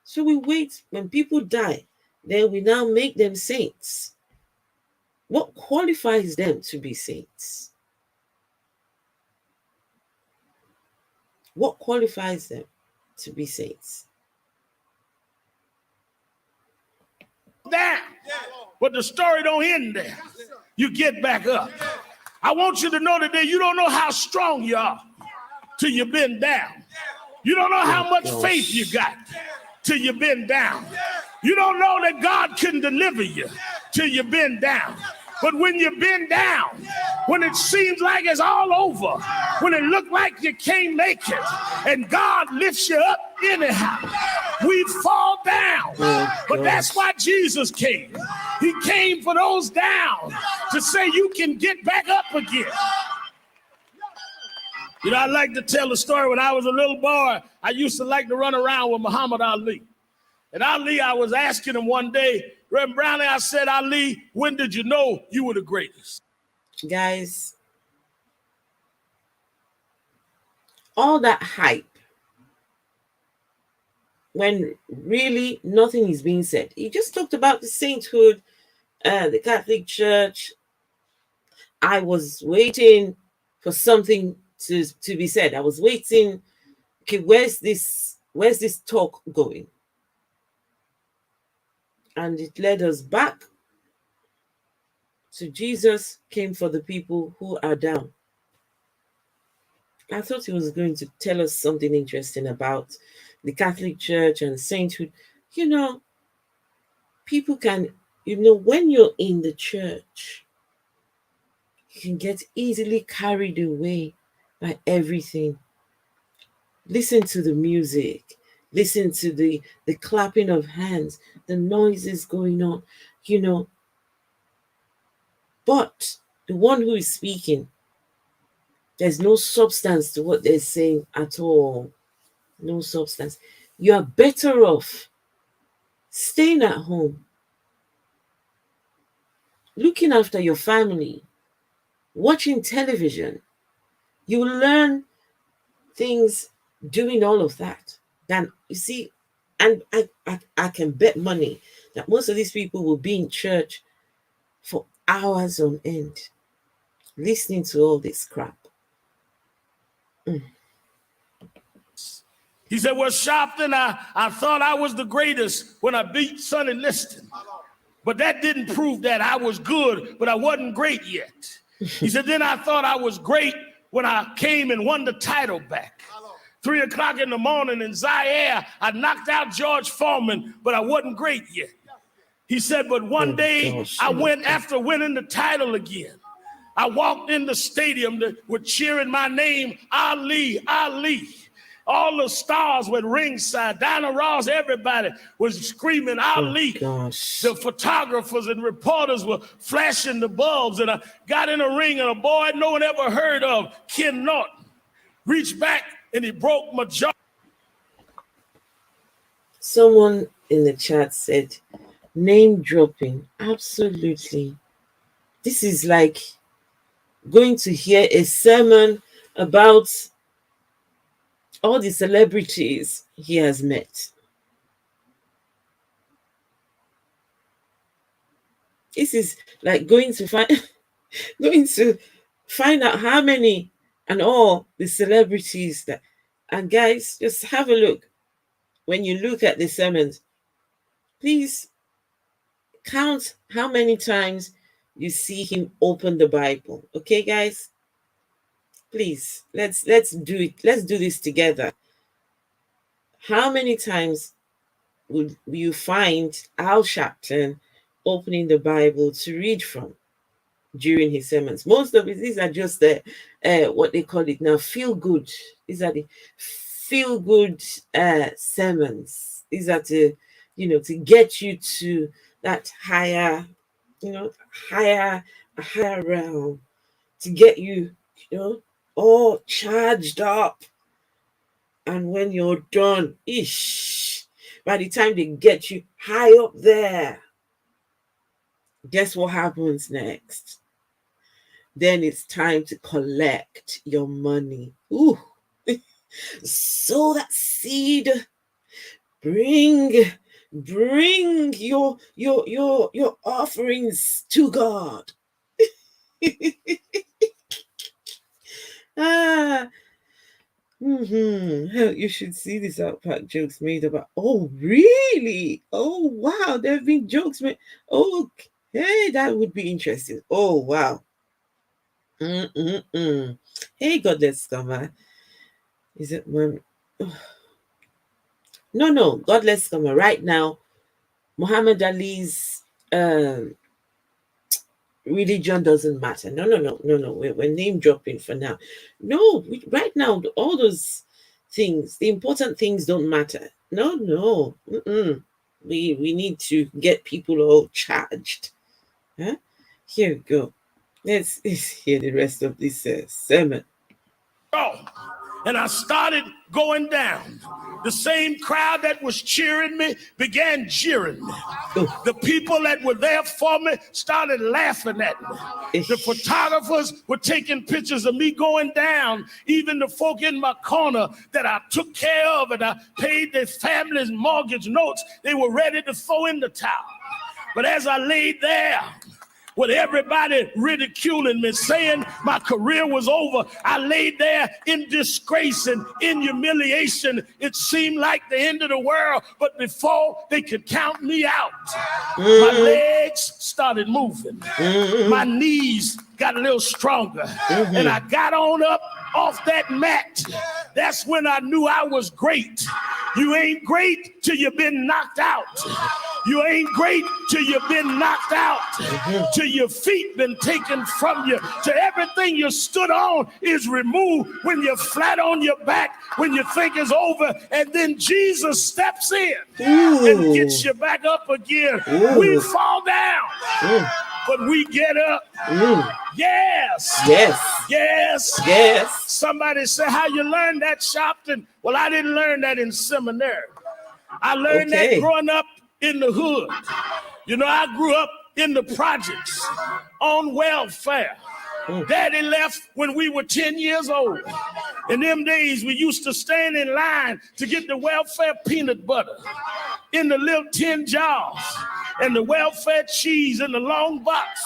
A: So we wait when people die, then we now make them saints. What qualifies them to be saints? What qualifies them to be saints?
B: Down. But the story don't end there. You get back up. I want you to know today, you don't know how strong you are till you've been down. You don't know how much faith you got till you've been down. You don't know that God can deliver you till you've been down. But when you've been down, when it seems like it's all over, when it looked like you can't make it, and God lifts you up anyhow, we fall down. But that's why Jesus came. He came for those down to say you can get back up again. You know, I like to tell the story. When I was a little boy, I used to like to run around with Muhammad Ali. And Ali, I was asking him one day, Reverend Browning, I said, Ali, when did you know you were the greatest?
A: Guys, all that hype, when really nothing is being said. He just talked about the sainthood, the Catholic Church. I was waiting for something to be said. I was waiting. Okay, where's this talk going? And it led us back to Jesus came for the people who are down. I thought he was going to tell us something interesting about the Catholic Church and sainthood, You know, people can, when you're in the church, you can get easily carried away by everything. Listen to the music, listen to the clapping of hands, the noises going on, you know. But the one who is speaking, there's no substance to what they're saying at all. No substance. You are better off staying at home, looking after your family, watching television. You will learn things doing all of that. Than you see, and I can bet money that most of these people will be in church for hours on end, listening to all this crap.
B: He said, well, Sharpton, I thought I was the greatest when I beat Sonny Liston. But that didn't prove that I was good, but I wasn't great yet. He said, then I thought I was great when I came and won the title back. 3 o'clock in the morning in Zaire, I knocked out George Foreman, but I wasn't great yet. He said, but one day I went after winning the title again. I walked in the stadium that were cheering my name, Ali, Ali. All the stars were ringside. Diana Ross, everybody was screaming, Ali. The photographers and reporters were flashing the bulbs. And I got in a ring, and a boy no one ever heard of, Ken Norton, reached back and he broke my jaw.
A: Someone in the chat said, name dropping. Absolutely. This is like going to hear a sermon about all the celebrities he has met. This is like going to find out how many and all the celebrities that. And guys, just have a look. When you look at the sermons, please count how many times you see him open the Bible. Okay, guys? Please, let's do it. Let's do this together. How many times would you find Al Sharpton opening the Bible to read from during his sermons? Most of these are just the what they call it now, feel good. These are the feel good sermons. These are to get you to that higher higher realm, to get you all charged up. And when you're done, by the time they get you high up there, guess what happens next? Then it's time to collect your money. Ooh. Sow that seed. Bring your offerings to God. You should see this Outpack jokes made about. Oh, really? Oh, wow. There have been jokes made. Okay, that would be interesting. Oh, wow. Hey, Godless Scammer. Is it one? No, Godless Scammer. Right now, Muhammad Ali's religion doesn't matter. No. We're name dropping for now. No, right now, all those things, the important things don't matter. No. We need to get people all charged. Huh? Here we go. Let's hear the rest of this sermon.
B: And I started going down. The same crowd that was cheering me began jeering me. The people that were there for me started laughing at me. The photographers were taking pictures of me going down. Even the folk in my corner that I took care of and I paid their family's mortgage notes, they were ready to throw in the towel. But as I laid there, with everybody ridiculing me, saying my career was over, I laid there in disgrace and in humiliation. It seemed like the end of the world, but before they could count me out, my legs started moving. My knees got a little stronger, and I got on up off that mat, that's when I knew I was great. You ain't great till you've been knocked out. You ain't great till you've been knocked out, till your feet been taken from you, till everything you stood on is removed, when you're flat on your back, when you think it's over, and then Jesus steps in and gets you back up again. We fall down, but we get up. Yes.
A: Yes.
B: Yes.
A: Yes.
B: Somebody say, how you learn that, Sharpton? Well, I didn't learn that in seminary. I learned that growing up in the hood. You know, I grew up in the projects on welfare. Daddy left when we were 10 years old. In them days, we used to stand in line to get the welfare peanut butter in the little tin jars and the welfare cheese in the long box.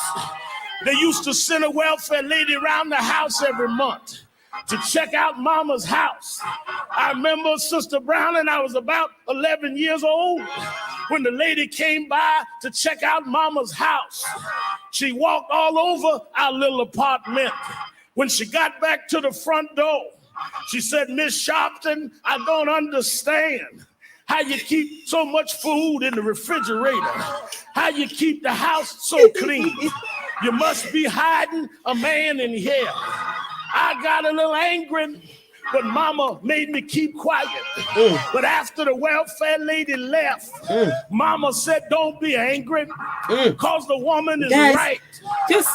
B: They used to send a welfare lady around the house every month to check out mama's house. I remember Sister Brown, and I was about 11 years old when the lady came by to check out mama's house. She walked all over our little apartment. When she got back to the front door, she said, Miss Sharpton, I don't understand how you keep so much food in the refrigerator, how you keep the house so clean. You must be hiding a man in here. I got a little angry, but mama made me keep quiet. But after the welfare lady left, mama said, don't be angry, because the woman is right.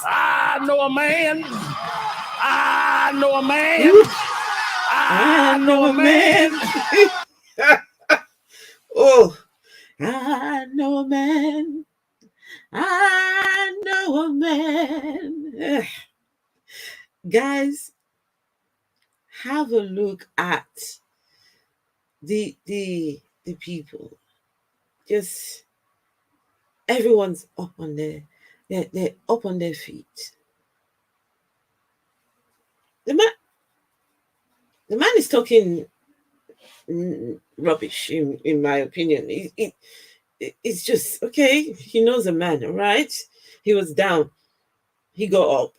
B: I know a man. I know a man. I know a man.
A: I know a man. I know a man. Guys, have a look at the people. Just everyone's up on they're up on their feet. The man is talking rubbish in my opinion. It's just okay. He knows a man, all right? He was down. He got up.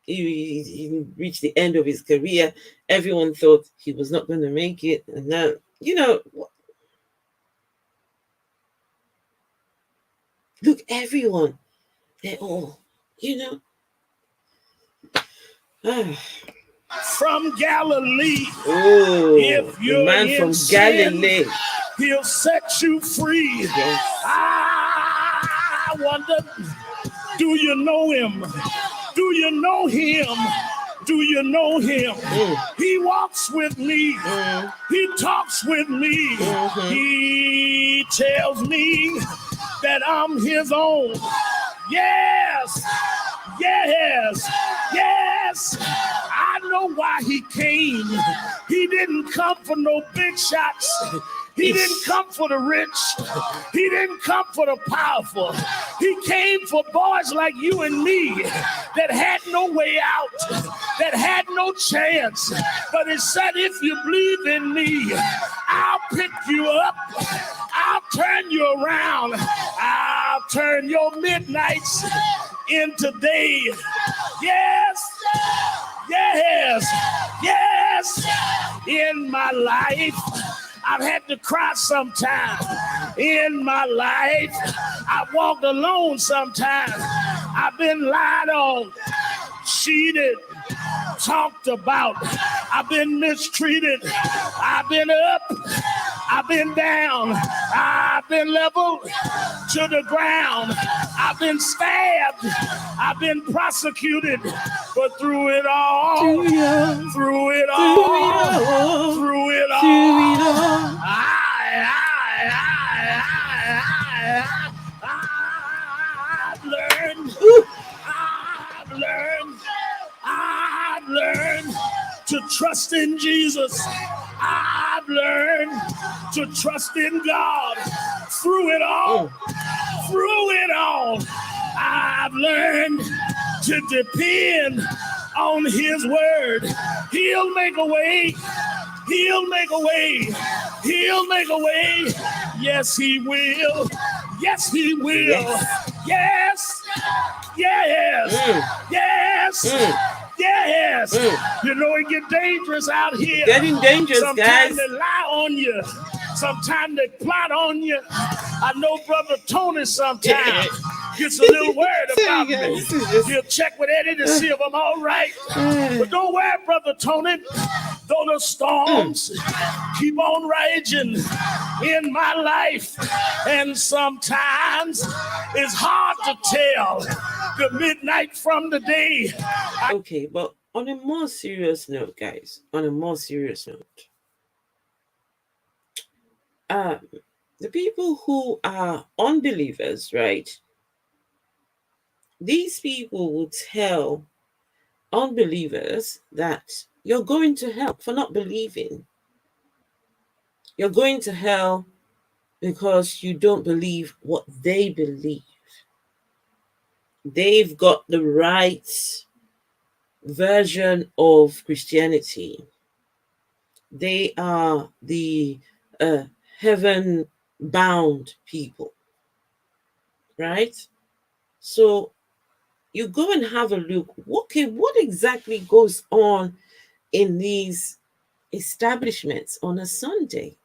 A: He reached the end of his career. Everyone thought he was not going to make it. And now, look, everyone, they're all,
B: From Galilee.
A: If you're the man from Galilee,
B: he'll set you free.
A: Yes.
B: I wonder, do you know him? Do you know him? Do you know him? He walks with me. He talks with me. He tells me that I'm his own. Yes. Yes. Yes. I know why he came. He didn't come for no big shots. He didn't come for the rich. He didn't come for the powerful. He came for boys like you and me that had no way out, that had no chance. But he said, if you believe in me, I'll pick you up. I'll turn you around. I'll turn your midnights into day. Yes. Yes. Yes. In my life, I've had to cry sometimes. In my life, I've walked alone sometimes. I've been lied on, cheated, talked about. I've been mistreated. I've been up. I've been down. I've been leveled to the ground. I've been stabbed. I've been prosecuted. But through it all, through it all, through it all, I've learned to trust in Jesus. I've learned to trust in God. Through it all, I've learned to depend on his word. He'll make a way. He'll make a way. He'll make a way. Yes, he will. Yes, he will. Yes. Yes. Yes. Yes. You know it get dangerous out here.
A: Getting dangerous,
B: Sometimes
A: guys.
B: they lie on you. Sometimes they plot on you. I know Brother Tony sometimes gets a little worried about me. He'll check with Eddie to see if I'm all right. But don't worry, Brother Tony. Though the storms keep on raging in my life, and sometimes it's hard to tell the midnight from the day.
A: Okay, but on a more serious note, guys, on a more serious note, the people who are unbelievers, right? These people will tell unbelievers that you're going to hell for not believing. You're going to hell because you don't believe what they believe. They've got the right version of Christianity. They are the heaven bound people, right? So you go and have a look. Okay, what exactly goes on in these establishments on a Sunday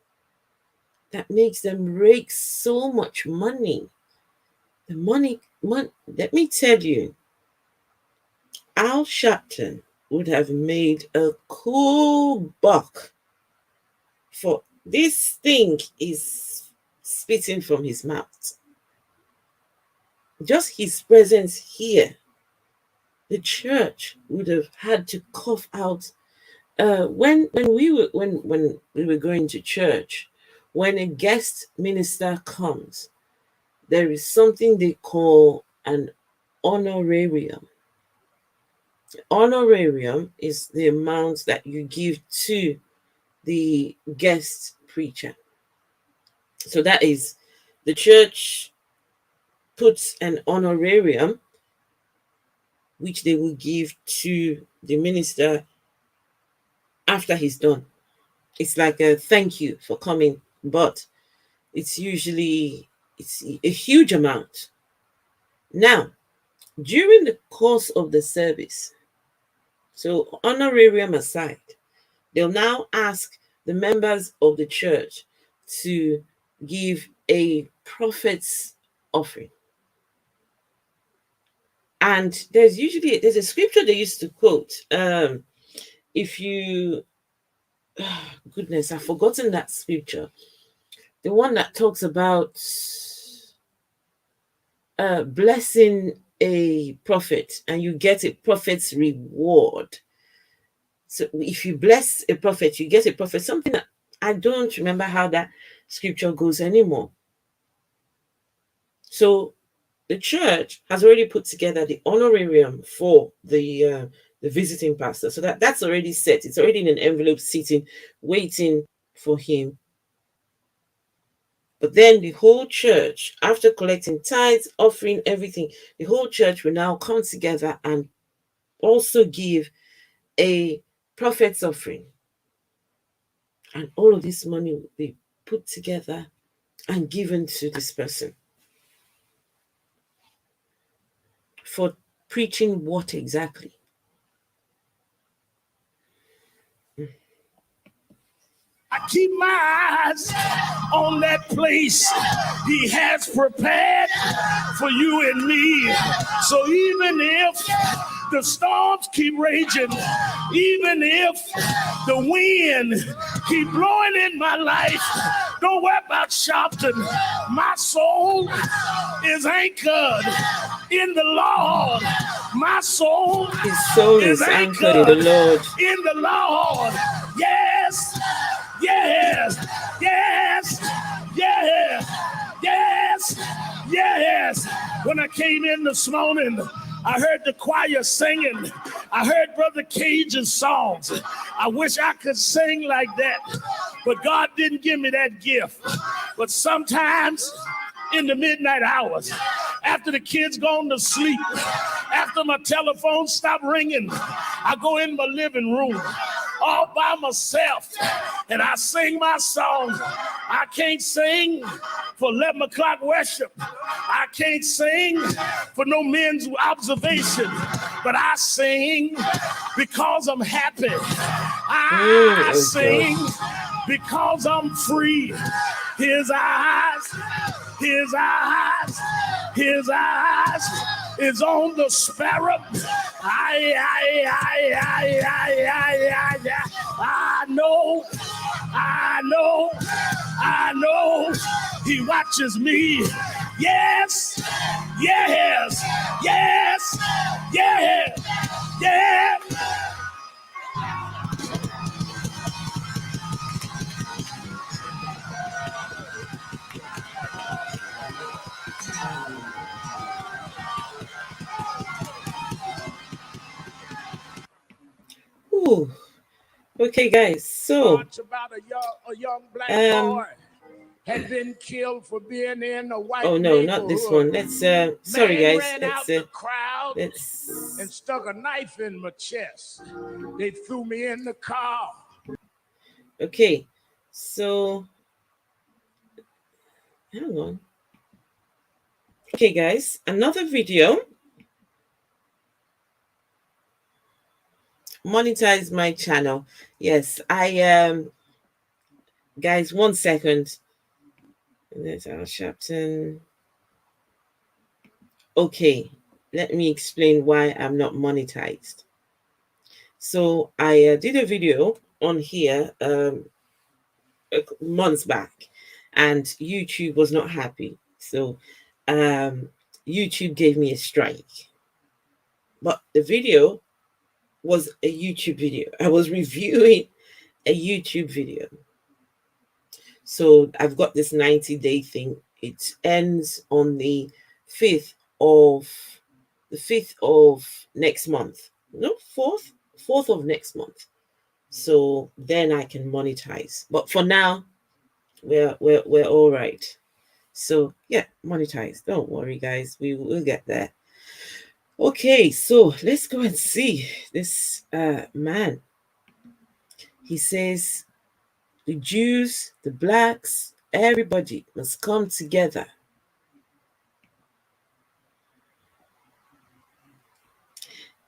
A: that makes them rake so much money? The money, let me tell you, Al Sharpton would have made a cool buck for this thing is spitting from his mouth. Just his presence here, the church would have had to cough out. When we were going to church, when a guest minister comes, there is something they call an honorarium. Honorarium is the amount that you give to the guest preacher. So that is, the church puts an honorarium which they will give to the minister after he's done. It's like a thank you for coming, but it's a huge amount. Now, during the course of the service, so honorarium aside, they'll now ask the members of the church to give a prophet's offering. And there's a scripture they used to quote. If you, goodness, I've forgotten that scripture. The one that talks about blessing a prophet and you get a prophet's reward. So if you bless a prophet, you get a prophet. Something that I don't remember how that scripture goes anymore. So the church has already put together the honorarium for the visiting pastor. So that's already set. It's already in an envelope sitting, waiting for him. But then the whole church, after collecting tithes, offering, everything, the whole church will now come together and also give a prophet's offering. And all of this money will be put together and given to this person. For preaching what exactly?
B: I keep my eyes on that place he has prepared for you and me. So even if the storms keep raging, even if the wind keep blowing in my life, don't worry about Sharpton. My soul is anchored in the Lord. My soul
A: is anchored in the Lord.
B: In the Lord. Yes. Yes, yes, yes, yes, yes. When I came in this morning, I heard the choir singing. I heard Brother Cage's songs. I wish I could sing like that, but God didn't give me that gift. But sometimes in the midnight hours, after the kids gone to sleep, after my telephone stopped ringing, I go in my living room all by myself and I sing my song. I can't sing for 11 o'clock worship. I can't sing for no men's observation, but I sing because I'm happy. I sing because I'm free. His eyes, his eyes, his eyes is on the sparrow. I know he watches me. Yes, yes, yes, yes, yes.
A: Ooh. Okay, guys. So
B: it's about a young black boy had been killed for being in a white
A: oh no, not this one. Let's sorry guys.
B: ran out the crowd and stuck a knife in my chest. They threw me in the car.
A: Okay. So hang on. Okay, guys, another video. Monetize my channel. Yes, I guys, 1 second. There's our Sharpton. Okay, let me explain why I'm not monetized. So I did a video on here months back, and YouTube was not happy. So YouTube gave me a strike. But the video was a YouTube video. I was reviewing a YouTube video. So I've got this 90-day thing. It ends on the 5th of next month. No, 4th of next month. So then I can monetize. But for now, we're all right. So yeah, monetize. Don't worry, guys. We'll get there. Okay, so let's go and see this man. He says the Jews, the blacks, everybody must come together.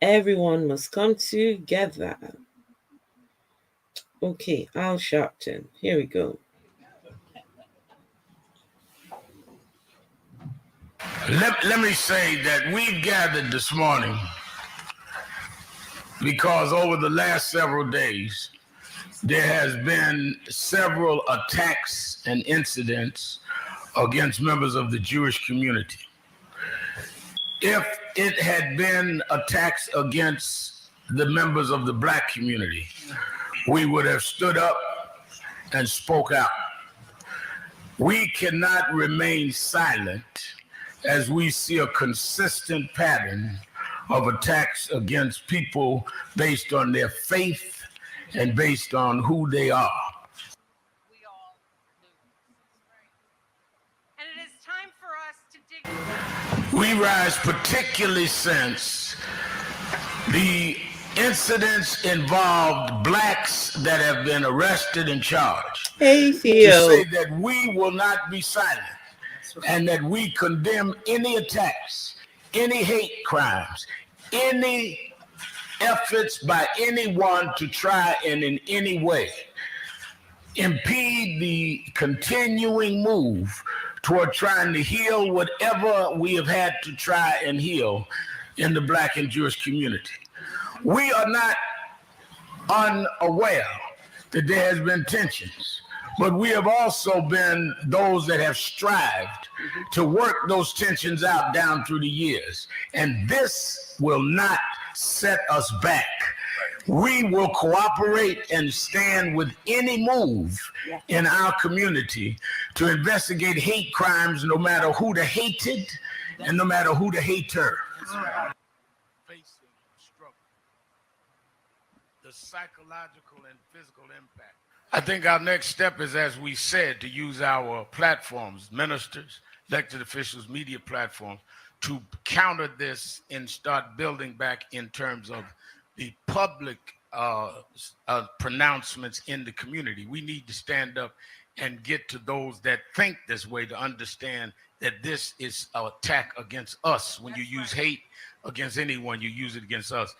A: Everyone must come together. Okay, Al Sharpton. Here we go.
B: Let me say that we've gathered this morning because over the last several days, there has been several attacks and incidents against members of the Jewish community. If it had been attacks against the members of the black community, we would have stood up and spoke out. We cannot remain silent as we see a consistent pattern of attacks against people based on their faith and based on who they are.
F: We all lose. And it is time for us to dig.
B: We rise particularly since the incidents involved blacks that have been arrested and charged.
A: Hey, Theo.
B: To say that we will not be silent and that we condemn any attacks, any hate crimes, any efforts by anyone to try and in any way impede the continuing move toward trying to heal whatever we have had to try and heal in the black and Jewish community. We are not unaware that there has been tensions, but we have also been those that have strived to work those tensions out down through the years. And this will not set us back. We will cooperate and stand with any move in our community to investigate hate crimes, no matter who the hated and no matter who the hater. Facing struggle, the psychological and physical impact. I think our next step is, as we said, to use our platforms, ministers, elected officials, media platforms, to counter this and start building back in terms of the public pronouncements in the community. We need to stand up and get to those that think this way to understand that this is an attack against us. When you use hate against anyone, you use it against us.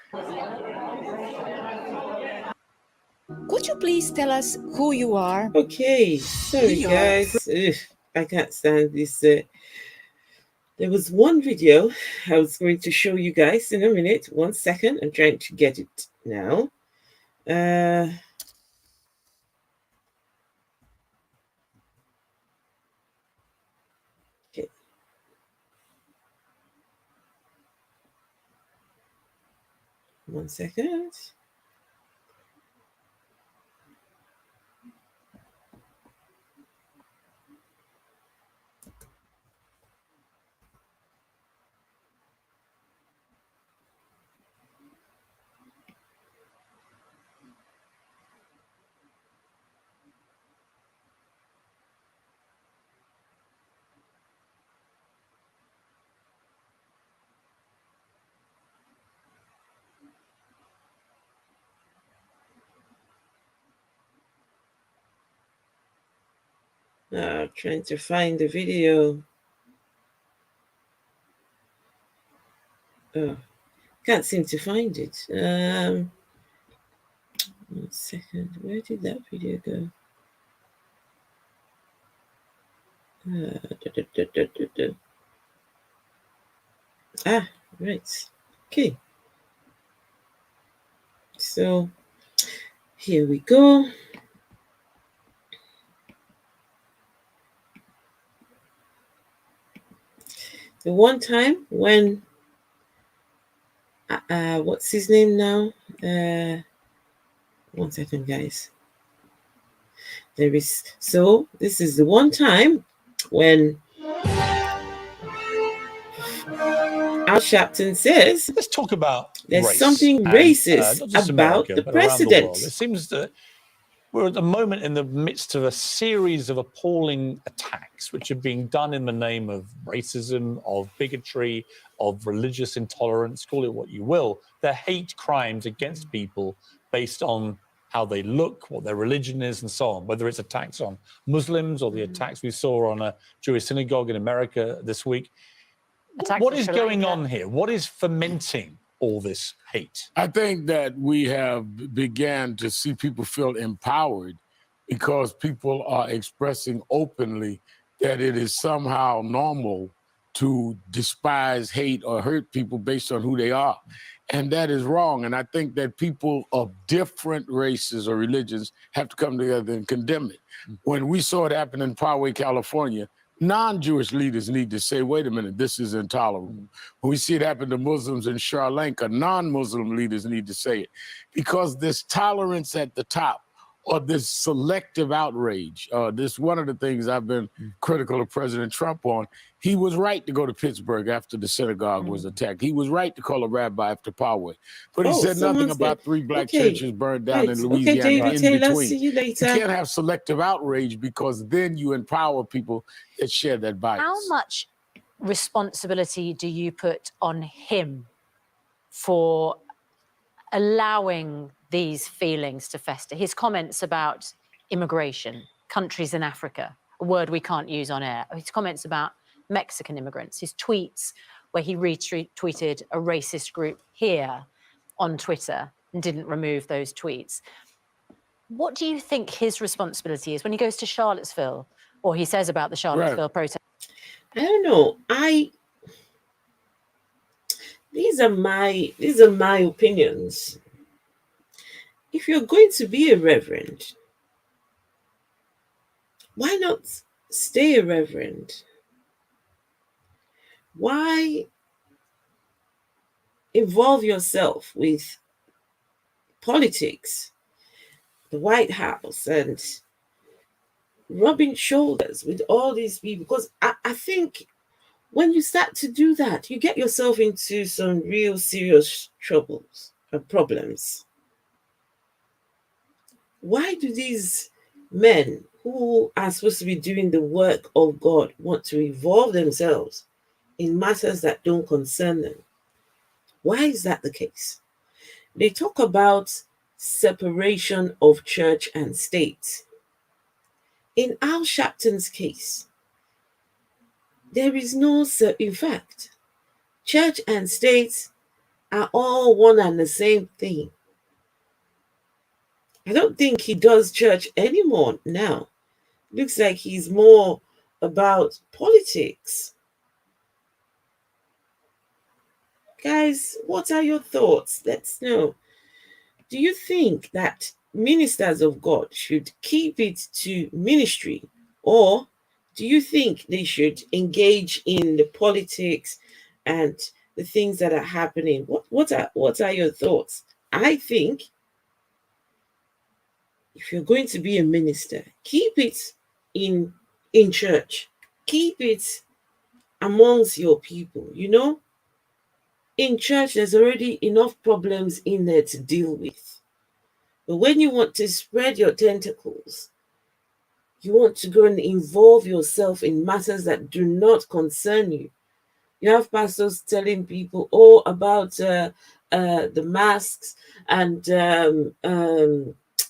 G: Could you please tell us who you are?
A: Okay, sorry guys. Ugh, I can't stand this. There was one video I was going to show you guys in a minute. 1 second. I'm trying to get it now. Okay. One second. Trying to find the video. Oh, can't seem to find it. 1 second. Where did that video go? Ah, right. Okay. So here we go. The one time when what's his name now? 1 second, guys. This is the one time when Al Sharpton says,
H: let's talk about
A: there's
H: race
A: something racist
H: not just
A: about
H: America,
A: the
H: but around the
A: president.
H: world. It seems that we're at the moment in the midst of a series of appalling attacks which are being done in the name of racism, of bigotry, of religious intolerance, call it what you will. They're hate crimes against people based on how they look, what their religion is, and so on, whether it's attacks on Muslims or the attacks we saw on a Jewish synagogue in America this week. What is going on here? What is fermenting all this hate?
B: I think that we have began to see people feel empowered because people are expressing openly that it is somehow normal to despise, hate, or hurt people based on who they are. And that is wrong. And I think that people of different races or religions have to come together and condemn it. When we saw it happen in Poway, California, non-Jewish leaders need to say, wait a minute, this is intolerable. When we see it happen to Muslims in Sri Lanka, non-Muslim leaders need to say it. Because this tolerance at the top, or this selective outrage, this one of the things I've been critical of President Trump on. He was right to go to Pittsburgh after the synagogue was attacked. He was right to call a rabbi after Poway. But he said nothing about 3 black churches burned down in Louisiana.
A: David Taylor,
B: between.
A: see you later.
B: You can't have selective outrage because then you empower people that share that bias.
I: How much responsibility do you put on him for allowing these feelings to fester? His comments about immigration, countries in Africa, a word we can't use on air. His comments about Mexican immigrants, his tweets where he retweeted a racist group here on Twitter and didn't remove those tweets. What do you think his responsibility is when he goes to Charlottesville, or he says about the Charlottesville protest?
A: I don't know. These are my opinions. If you're going to be a reverend, why not stay a reverend? Why involve yourself with politics, the White House, and rubbing shoulders with all these people? Because I think when you start to do that, you get yourself into some real serious troubles and problems. Why do these men who are supposed to be doing the work of God want to involve themselves in matters that don't concern them? Why is that the case? They talk about separation of church and state. In Al Sharpton's case, there is no, in fact, church and state are all one and the same thing. I don't think he does church anymore now. Looks like he's more about politics. Guys, what are your thoughts? Let's know. Do you think that ministers of God should keep it to ministry, or do you think they should engage in the politics and the things that are happening? What are your thoughts? I think if you're going to be a minister, keep it in church. Keep it amongst your people, In church, there's already enough problems in there to deal with. But when you want to spread your tentacles, you want to go and involve yourself in matters that do not concern you. You have pastors telling people about the masks and the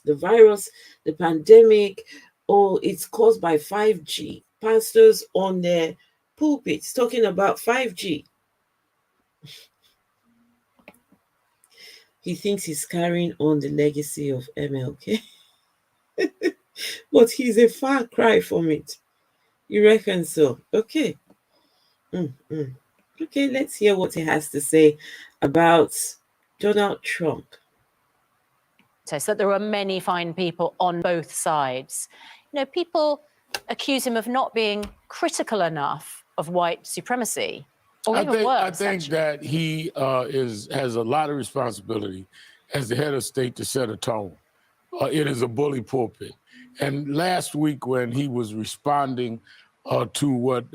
A: virus, the pandemic. It's caused by 5G. Pastors on their pulpits talking about 5G. He thinks he's carrying on the legacy of MLK. But he's a far cry from it. You reckon so? Okay. Okay, let's hear what he has to say about Donald Trump.
I: So that there are many fine people on both sides. People accuse him of not being critical enough of white supremacy. Or even worse,
B: I think that he has a lot of responsibility as the head of state to set a tone. It is a bully pulpit. And last week when he was responding to what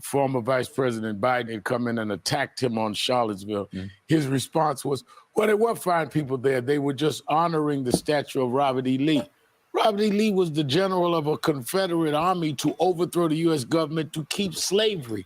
B: former Vice President Biden had come in and attacked him on Charlottesville, his response was, well, there were fine people there. They were just honoring the statue of Robert E. Lee. Robert E. Lee was the general of a Confederate army to overthrow the U.S. government to keep slavery.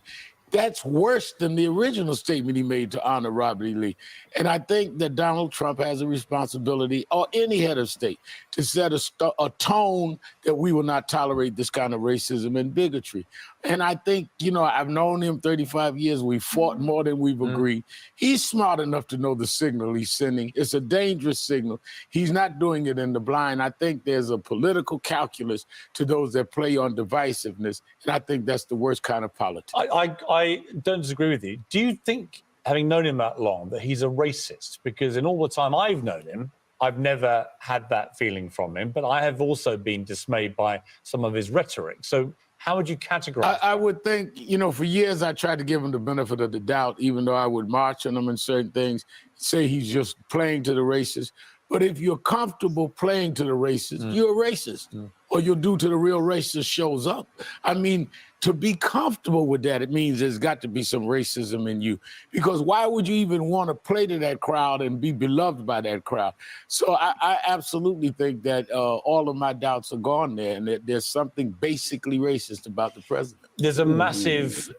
B: That's worse than the original statement he made to honor Robert E. Lee. And I think that Donald Trump has a responsibility, or any head of state, to set a tone that we will not tolerate this kind of racism and bigotry. And I think, I've known him 35 years. We fought more than we've agreed. He's smart enough to know the signal he's sending. It's a dangerous signal. He's not doing it in the blind. I think there's a political calculus to those that play on divisiveness. And I think that's the worst kind of politics.
H: I don't disagree with you. Do you think, having known him that long, that he's a racist? Because in all the time I've known him, I've never had that feeling from him, but I have also been dismayed by some of his rhetoric. So how would you categorize?
B: I would think, for years I tried to give him the benefit of the doubt, even though I would march on him in certain things, say he's just playing to the racists. But if you're comfortable playing to the racist, you're a racist. Or you'll do to the real racist shows up. I mean, to be comfortable with that, it means there's got to be some racism in you. Because why would you even want to play to that crowd and be beloved by that crowd? So I absolutely think that all of my doubts are gone there, and that there's something basically racist about the president.
H: There's a massive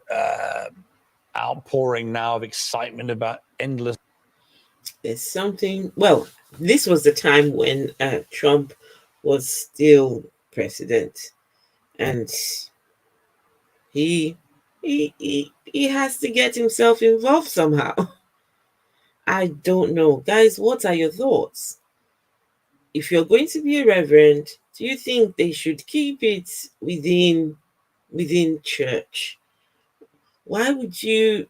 H: outpouring now of excitement about endless.
A: There's something, well, this was the time when Trump was still president, and he has to get himself involved somehow. I don't know. Guys, what are your thoughts? If you're going to be a reverend, do you think they should keep it within church? Why would you?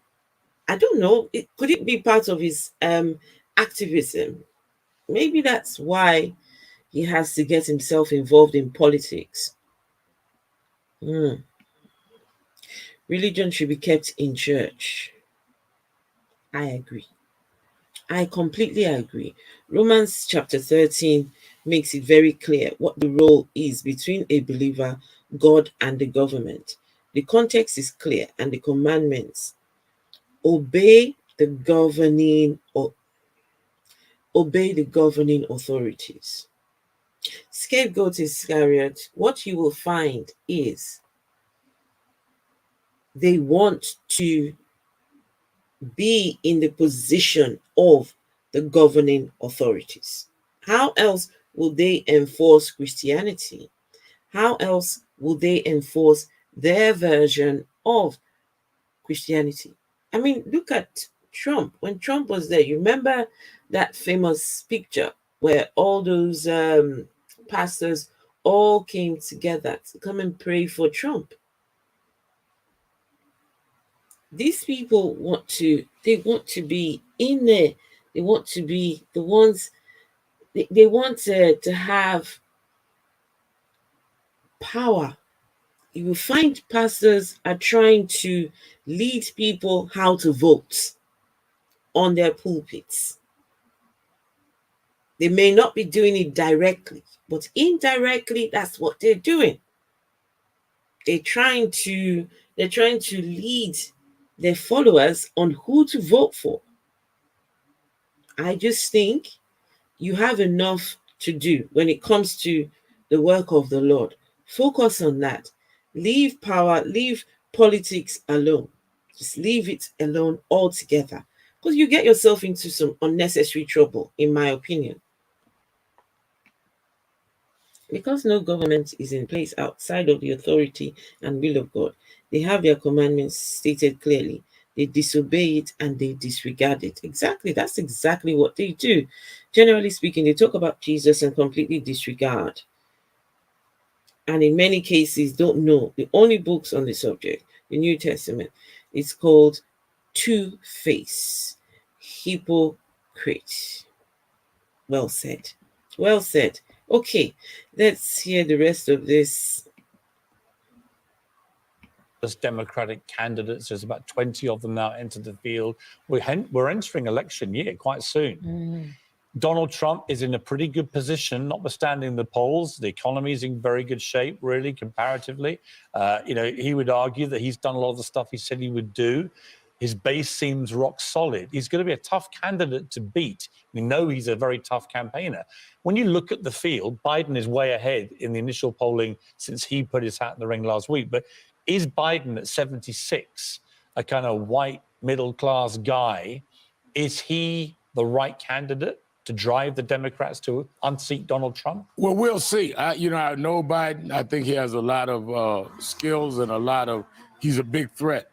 A: I don't know. Could it be part of his activism? Maybe that's why he has to get himself involved in politics. Religion should be kept in church. I agree. I completely agree. Romans chapter 13 makes it very clear what the role is between a believer, God, and the government. The context is clear, and the commandments: obey the governing authorities. Scapegoat Iscariot, what you will find is they want to be in the position of the governing authorities. How else will they enforce Christianity? How else will they enforce their version of Christianity? I mean, look at Trump. When Trump was there, you remember that famous picture where all those pastors all came together to come and pray for Trump. These people want to be in there. They want to be the ones, they want to have power. You will find pastors are trying to lead people how to vote on their pulpits. They may not be doing it directly, but indirectly, that's what they're doing. They're trying to lead their followers on who to vote for. I just think you have enough to do when it comes to the work of the Lord. Focus on that. Leave power, leave politics alone. Just leave it alone altogether, because you get yourself into some unnecessary trouble, in my opinion. Because no government is in place outside of the authority and will of God, they have their commandments stated clearly. They disobey it and they disregard it. Exactly. That's exactly what they do. Generally speaking, they talk about Jesus and completely disregard. And in many cases, don't know. The only books on the subject, the New Testament, is called Two-Face, Hypocrite. Well said. Well said. Okay, let's hear the rest of this.
H: Democratic candidates, there's about 20 of them now entered the field. We're entering election year quite soon. Donald Trump is in a pretty good position, notwithstanding the polls. The economy is in very good shape, really, comparatively. He would argue that he's done a lot of the stuff he said he would do. His base seems rock solid. He's going to be a tough candidate to beat. We know he's a very tough campaigner. When you look at the field, Biden is way ahead in the initial polling since he put his hat in the ring last week. But is Biden at 76 a kind of white middle-class guy? Is he the right candidate to drive the Democrats to unseat Donald Trump?
B: Well, we'll see. I know Biden. I think he has a lot of skills and he's a big threat.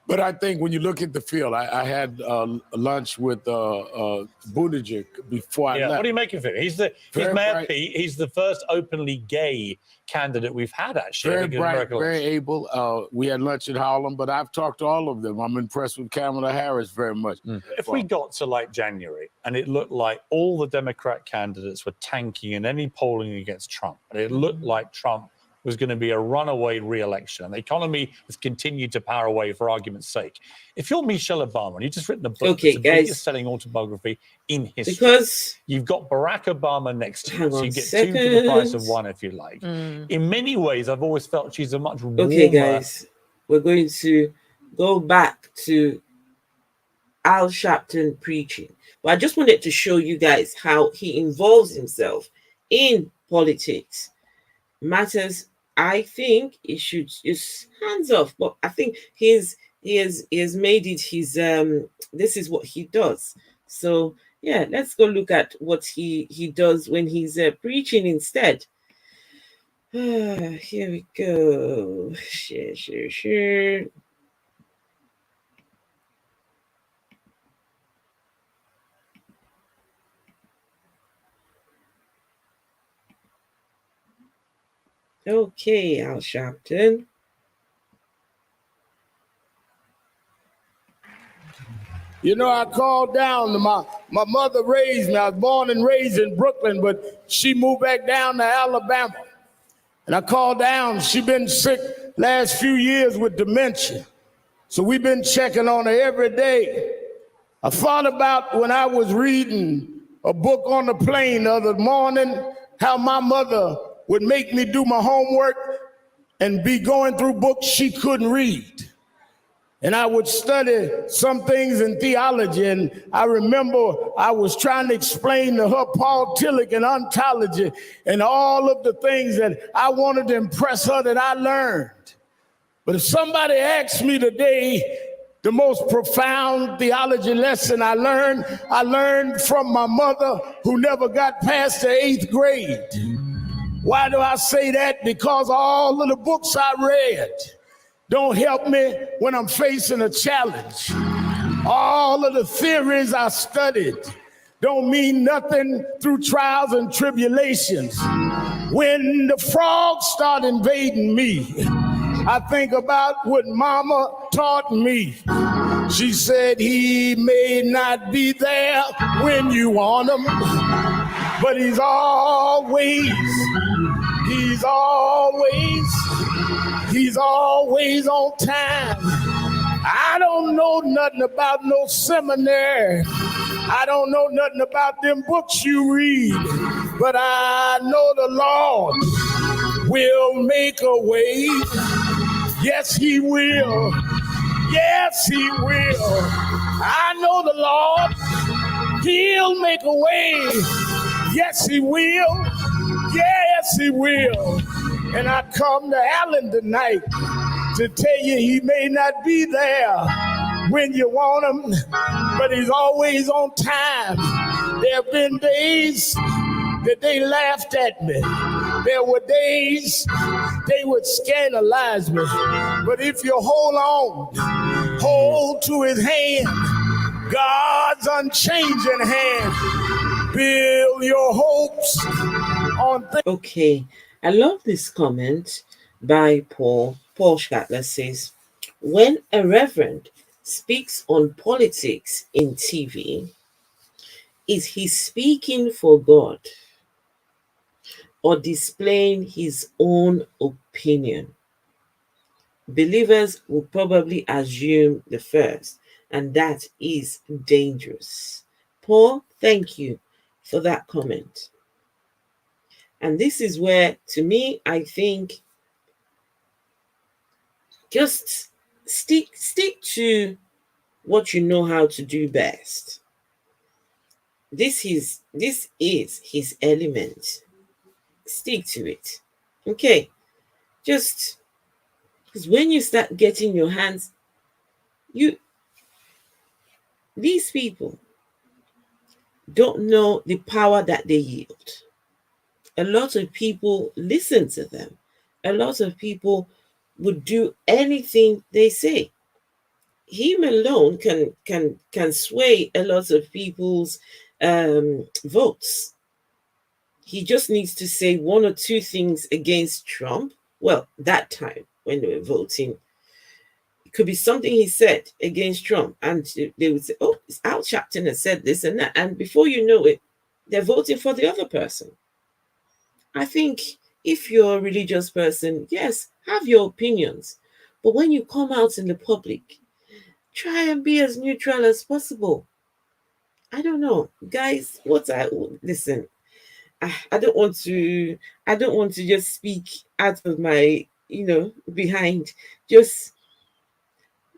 B: But I think when you look at the field, I had lunch with Buttigieg before I left.
H: What do you make of him? He's Mayor Pete. He's the first openly gay candidate we've had, actually.
B: Very bright, very able. We had lunch at Harlem, but I've talked to all of them. I'm impressed with Kamala Harris very much.
H: If we got to like January and it looked like all the Democrat candidates were tanking in any polling against Trump, and it looked like Trump was going to be a runaway re-election, and the economy has continued to power away, for argument's sake. If you're Michelle Obama and you've just written a book, that's the biggest selling autobiography in history, because you've got Barack Obama next to you, so you get two for the price of one, if you like. In many ways, I've always felt she's a much warmer...
A: Okay, guys, we're going to go back to Al Sharpton preaching. But I just wanted to show you guys how he involves himself in politics. Matters, I think he should just hands off, but I think he has made it his this is what he does. So yeah, let's go look at what he does when he's preaching instead. Here we go. Share. Okay, Al Sharpton.
B: I called down to my mother raised me. I was born and raised in Brooklyn, but she moved back down to Alabama. And I called down. She been sick last few years with dementia. So we've been checking on her every day. I thought about when I was reading a book on the plane the other morning, how my mother would make me do my homework and be going through books she couldn't read. And I would study some things in theology, and I remember I was trying to explain to her Paul Tillich and ontology and all of the things that I wanted to impress her that I learned. But if somebody asked me today, the most profound theology lesson I learned from my mother, who never got past the 8th grade. Why do I say that? Because all of the books I read don't help me when I'm facing a challenge. All of the theories I studied don't mean nothing through trials and tribulations. When the frogs start invading me, I think about what Mama taught me. She said he may not be there when you want him, but he's always on time. I don't know nothing about no seminary. I don't know nothing about them books you read, but I know the Lord will make a way. Yes, he will. Yes, he will. I know the Lord, he'll make a way. Yes, he will. Yes, he will. And I come to Allen tonight to tell you he may not be there when you want him, but he's always on time. There have been days that they laughed at me. There were days they would scandalize me. But if you hold to his hand, God's unchanging hand, build your hopes on things.
A: Okay, I love this comment by Paul. Paul Shatler says, when a reverend speaks on politics in TV, is he speaking for God or displaying his own opinion? Believers will probably assume the first, and that is dangerous. Paul, thank you for that comment. And this is where, to me, I think just stick to what you know how to do best. This is his element. Stick to it. Okay. Just because when you start getting your hands, these people don't know the power that they yield. A lot of people listen to them. A lot of people would do anything they say. Him alone can sway a lot of people's votes. He just needs to say one or two things against Trump. Well, that time when they were voting, it could be something he said against Trump, and they would say, "Oh, it's Al Sharpton has said this and that," and before you know it, they're voting for the other person. I think if you're a religious person, yes, have your opinions, but when you come out in the public, try and be as neutral as possible. I don't know, guys. Listen? I don't want to. I don't want to just speak out of my, behind. Just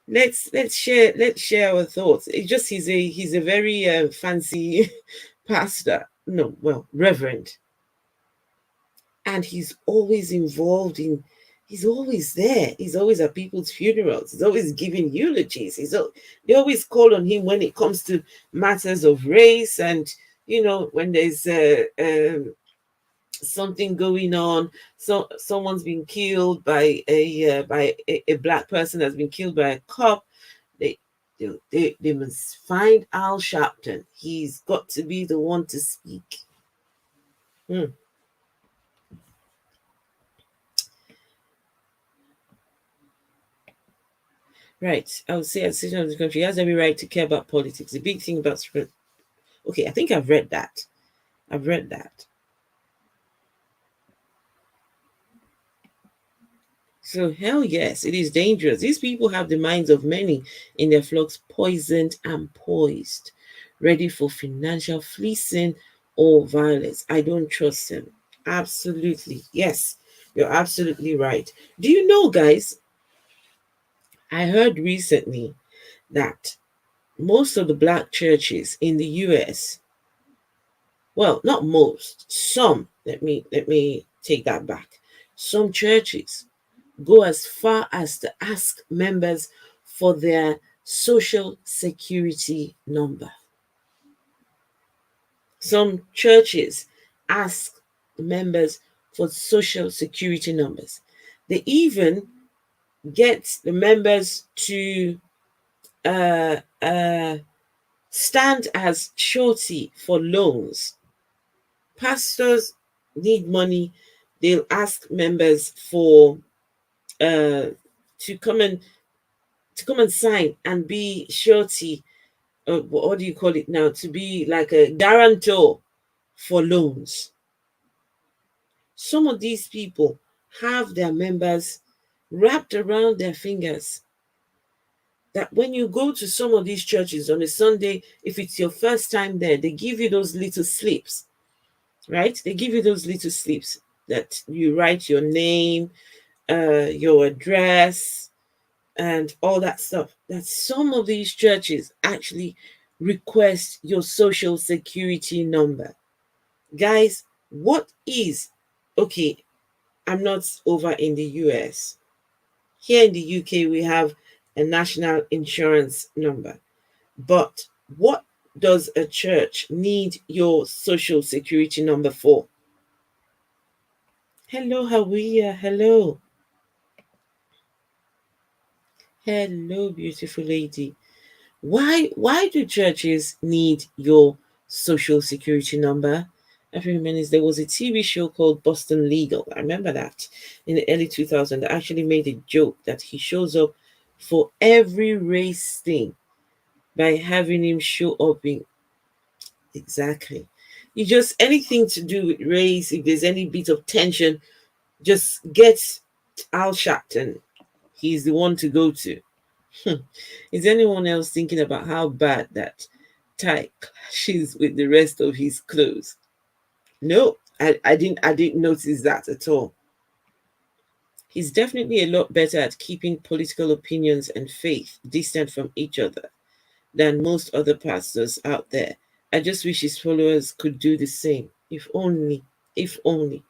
A: let's share our thoughts. It's just he's a very fancy pastor. No, well, reverend, and he's always involved in. He's always there. He's always at people's funerals. He's always giving eulogies. They always call on him when it comes to matters of race, and when there's something going on. So someone's been killed by a black person has been killed by a cop. They must find Al Sharpton. He's got to be the one to speak. Right. I would say as a citizen of the country, he has every right to care about politics. The big thing about okay, I think I've read that. So hell yes, it is dangerous. These people have the minds of many in their flocks poisoned and poised, ready for financial fleecing or violence. I don't trust them. Absolutely. Yes, you're absolutely right. Do you know, guys, I heard recently that most of the black churches in the US, well, not most, some, let me take that back. Some churches go as far as to ask members for their social security number. Some churches ask members for social security numbers. They even get the members to uh, uh, stand as surety for loans. Pastors need money. They'll ask members for to come and sign and be surety. What do you call it now? To be like a guarantor for loans. Some of these people have their members wrapped around their fingers. That when you go to some of these churches on a Sunday, if it's your first time there, they give you those little slips, right? They give you those little slips that you write your name, your address, and all that stuff. That some of these churches actually request your social security number. Guys, what is okay? I'm not over in the US. Here in the UK, we have a national insurance number. But what does a church need your social security number for? Hello, Hawiya. Hello. Hello, beautiful lady. Why do churches need your social security number? Every minute there was a TV show called Boston Legal. I remember that in the early 2000s. They actually made a joke that he shows up for every race thing by having him show up in exactly. You just anything to do with race, if there's any bit of tension, just get Al Sharpton. He's the one to go to. Is anyone else thinking about how bad that tie clashes with the rest of his clothes? No, I didn't notice that at all. He's definitely a lot better at keeping political opinions and faith distant from each other than most other pastors out there. I just wish his followers could do the same. If only, if only,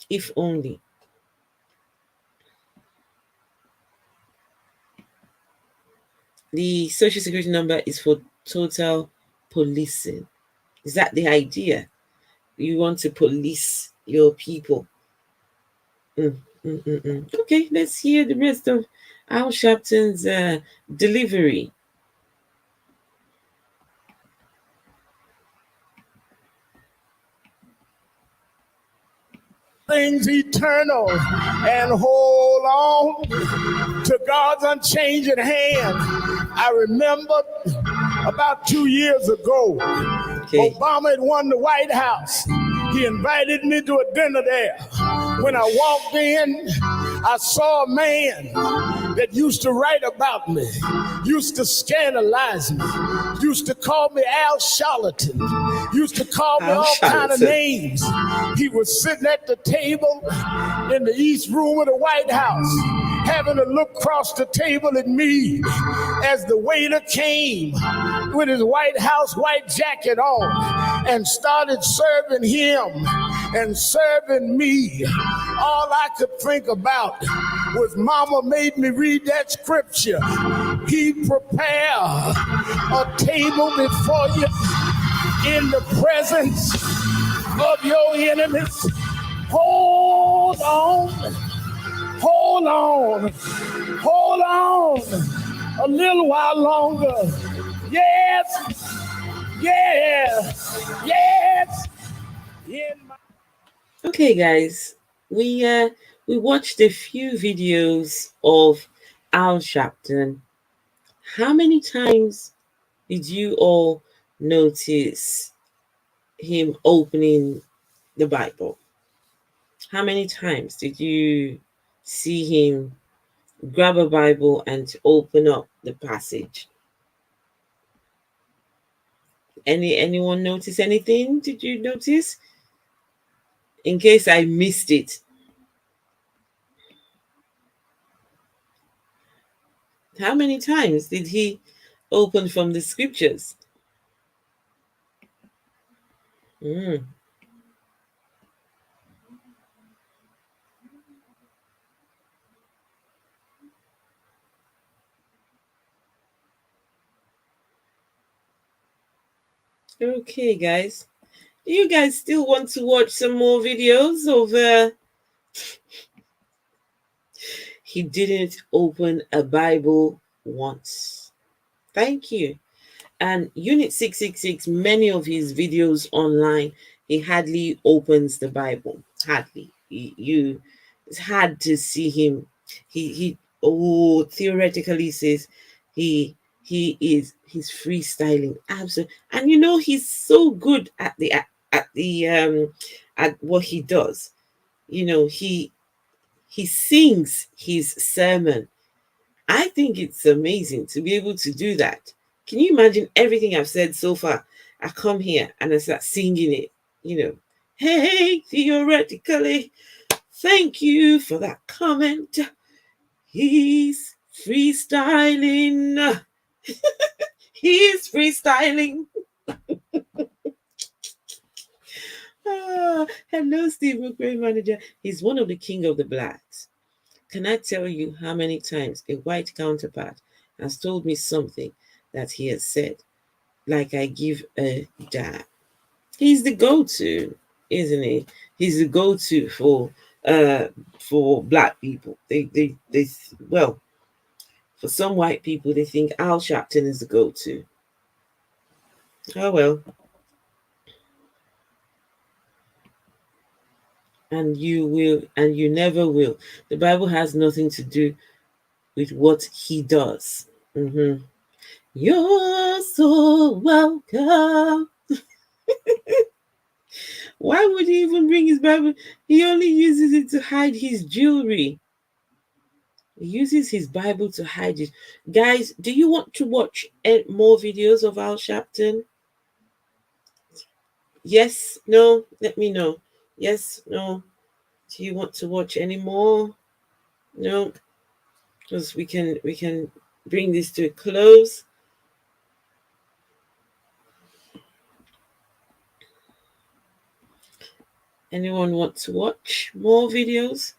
A: if only. The social security number is for total policing. Is that the idea? You want to police your people. Okay, let's hear the rest of Al Sharpton's delivery.
B: Things eternal and hold on to God's unchanging hand. I remember about 2 years ago,
A: Okay.
B: Obama had won the White House. He invited me to a dinner there. When I walked in, I saw a man that used to write about me, used to scandalize me, used to call me Al Charlatan, used to call me all kind of names. He was sitting at the table in the East Room of the White House, having to look across the table at me as the waiter came with his White House white jacket on and started serving him and serving me. All I could think about was Mama made me read that scripture. He prepare a table before you in the presence of your enemies. Hold on, hold on, hold on a little while longer. Yes, yes, yes.
A: Okay, guys, we watched a few videos of Al Sharpton. How many times did you all notice him opening the Bible? How many times did you see him grab a Bible and open up the passage? Anyone notice anything? Did you notice? In case I missed it. How many times did he open from the scriptures? Mm. Okay, guys. Do you guys still want to watch some more videos of he didn't open a Bible once? Thank you. And Unit 666, many of his videos online, he hardly opens the Bible. Hardly. It's hard to see him. He theoretically says he's freestyling. Absolutely. And he's so good at what he does. He sings his sermon. I think it's amazing to be able to do that. Can you imagine everything I've said so far? I come here and I start singing it, Hey, theoretically, thank you for that comment. He's freestyling. He's freestyling. Hello, Steve McRae manager. He's one of the king of the blacks. Can I tell you how many times a white counterpart has told me something that he has said, like I give a damn? He's the go-to, isn't he? He's the go-to for black people. They well, for some white people, they think Al Sharpton is the go-to. Oh well. And you never will. The Bible has nothing to do with what he does. Mm-hmm. You're so welcome. Why would he even bring his Bible? He only uses it to hide his jewelry. He uses his Bible to hide it. Guys, do you want to watch more videos of Al Sharpton? Yes, no, let me know. Yes, no. Do you want to watch any more? No, because we can bring this to a close. Anyone want to watch more videos?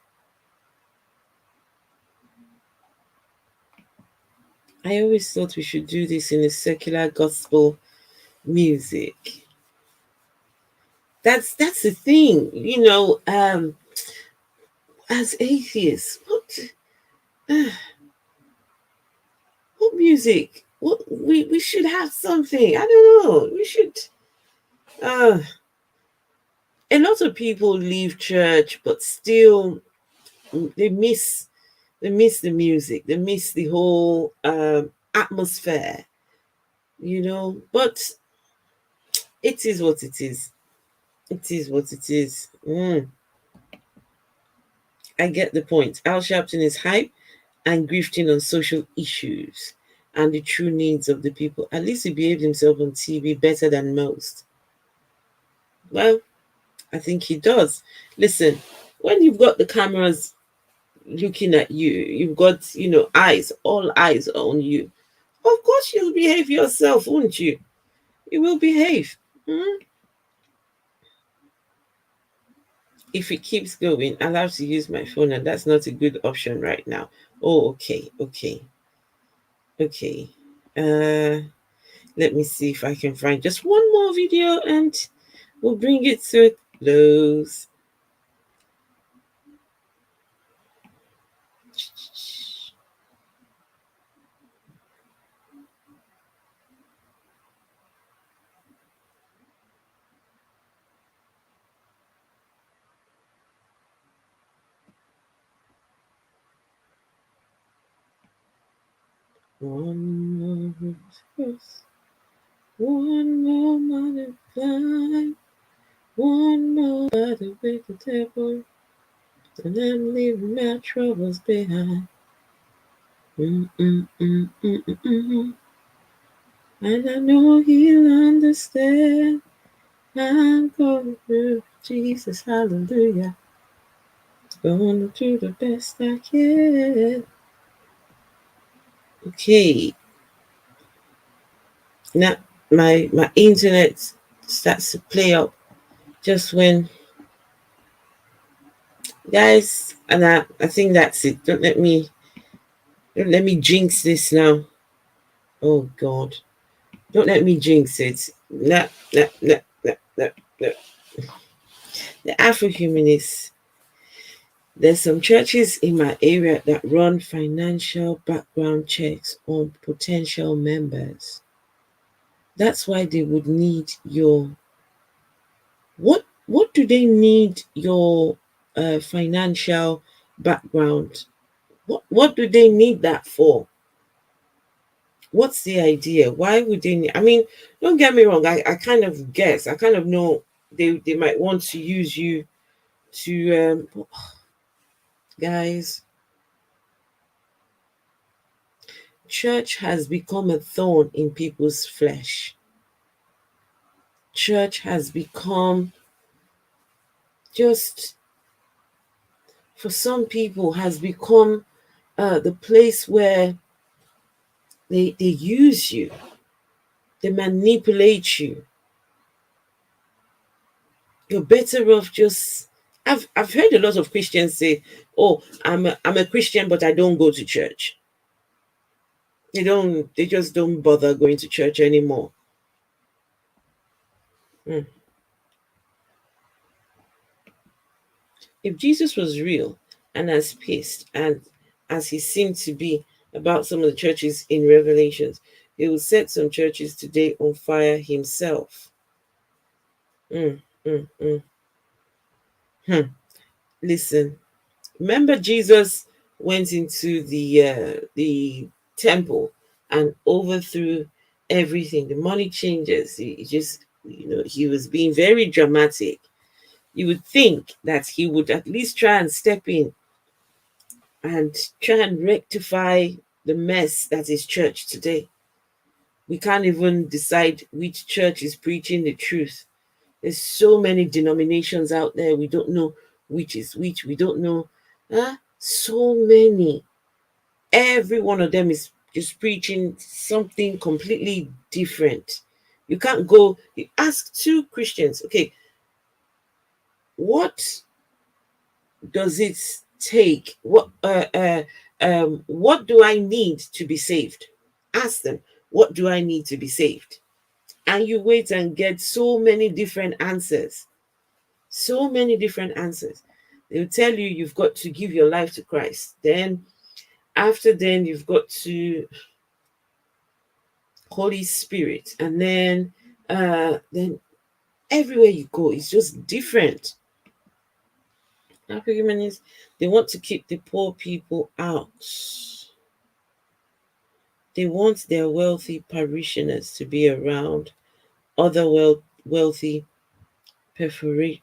A: I always thought we should do this in a secular gospel music. That's the thing, as atheists, what music? What we should have something. I don't know. We should. A lot of people leave church, but still they miss the music. They miss the whole atmosphere. But it is what it is. It is what it is. I get the point. Al Sharpton is hype and grifting on social issues and the true needs of the people. At least he behaved himself on TV better than most. Well, I think he does. Listen, when you've got the cameras looking at you, you've got, eyes, all eyes on you. Of course you'll behave yourself, won't you? You will behave. If it keeps going, I'll have to use my phone, and that's not a good option right now. Oh, okay. Let me see if I can find just one more video and we'll bring it to a close. One more verse, one more modern climb, one more battle with the devil, and I'm leaving my troubles behind. And I know he'll understand. I'm going through Jesus, hallelujah. Gonna do the best I can. Okay. Now my internet starts to play up just when, guys, and I think that's it. Don't let me jinx this now. Oh God. Don't let me jinx it. No. the Afro-humanists. There's some churches in my area that run financial background checks on potential members. That's why they would need your what do they need your financial background? What do they need that for? What's the idea? Why would they need, I mean, don't get me wrong, I kind of guess, I kind of know they might want to use you to guys, church has become a thorn in people's flesh. Church has become just, for some people, has become the place where they use you, they manipulate you. You're better off just. I've heard a lot of Christians say, "Oh, I'm a Christian, but I don't go to church." They just don't bother going to church anymore. Mm. If Jesus was real and as pissed and as he seemed to be about some of the churches in Revelations, he would set some churches today on fire himself. Mm, mm, mm. Hmm. Listen, remember Jesus went into the temple and overthrew everything. The money changers. He just, he was being very dramatic. You would think that he would at least try and step in and try and rectify the mess that is church today. We can't even decide which church is preaching the truth. There's so many denominations out there. We don't know which is which. We don't know. So many. Every one of them is just preaching something completely different. You can't go, you ask two Christians, okay, what does it take? What do I need to be saved? Ask them, what do I need to be saved? And you wait and get so many different answers. So many different answers. They'll tell you you've got to give your life to Christ. Then after then you've got to Holy Spirit. And then everywhere you go, it's just different. African, they want to keep the poor people out. They want their wealthy parishioners to be around other wealthy parishioners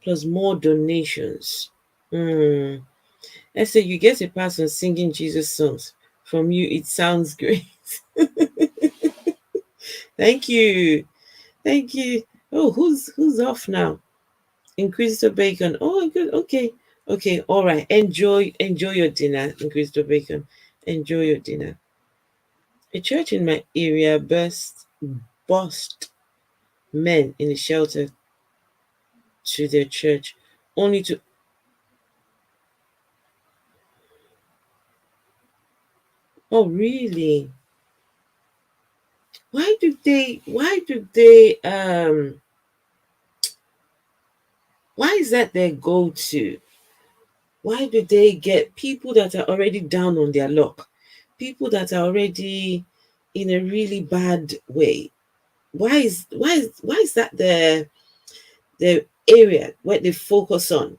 A: plus more donations. Let's say you get a person singing Jesus songs from you, it sounds great. Thank you. Thank you. Oh, who's off now? Inquisitor Bacon. Oh, good. Okay. Okay. All right. Enjoy your dinner, Inquisitor Bacon. Enjoy your dinner. A church in my area bust men in a shelter to their church, only to. Oh, really? Why is that their go-to? Why do they get people that are already down on their luck, people that are already in a really bad way? Why is that the area where they focus on?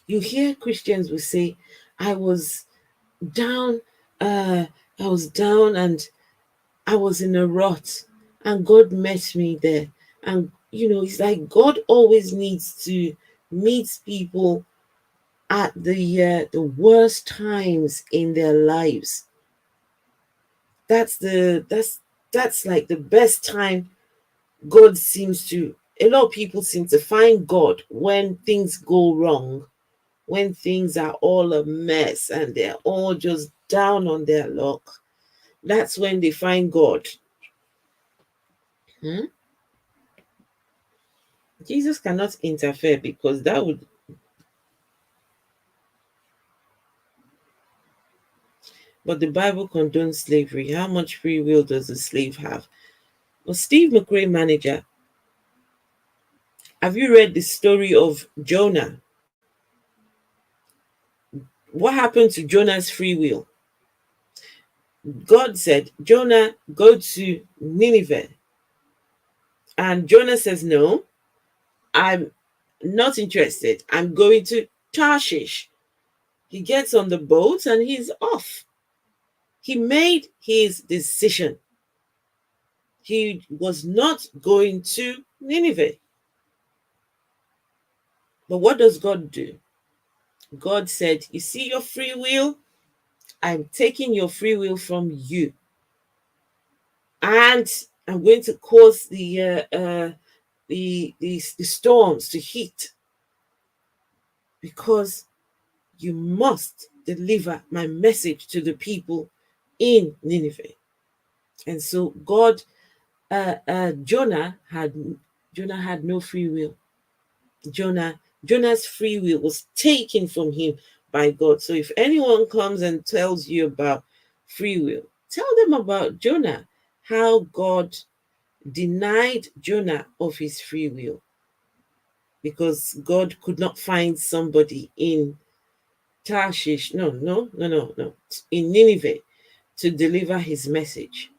A: You hear Christians will say, I was down, uh, I was down and I was in a rut and God met me there. And it's like God always needs to meet people at the worst times in their lives. That's like the best time. God seems to, a lot of people seem to find God when things go wrong, when things are all a mess and they're all just down on their luck. That's when they find God. Jesus cannot interfere because that would. But the Bible condones slavery. How much free will does a slave have? Well, Steve McRae manager, have you read the story of Jonah? What happened to Jonah's free will? God said, Jonah, go to Nineveh. And Jonah says, no, I'm not interested. I'm going to Tarshish. He gets on the boat and he's off. He made his decision. He was not going to Nineveh. But what does God do? God said, you see your free will? I'm taking your free will from you. And I'm going to cause the storms to hit, because you must deliver my message to the people in Nineveh. And so Jonah had no free will. Jonah's free will was taken from him by God. So if anyone comes and tells you about free will, tell them about Jonah, how God denied Jonah of his free will because God could not find somebody in Tarshish, no, in Nineveh to deliver his message.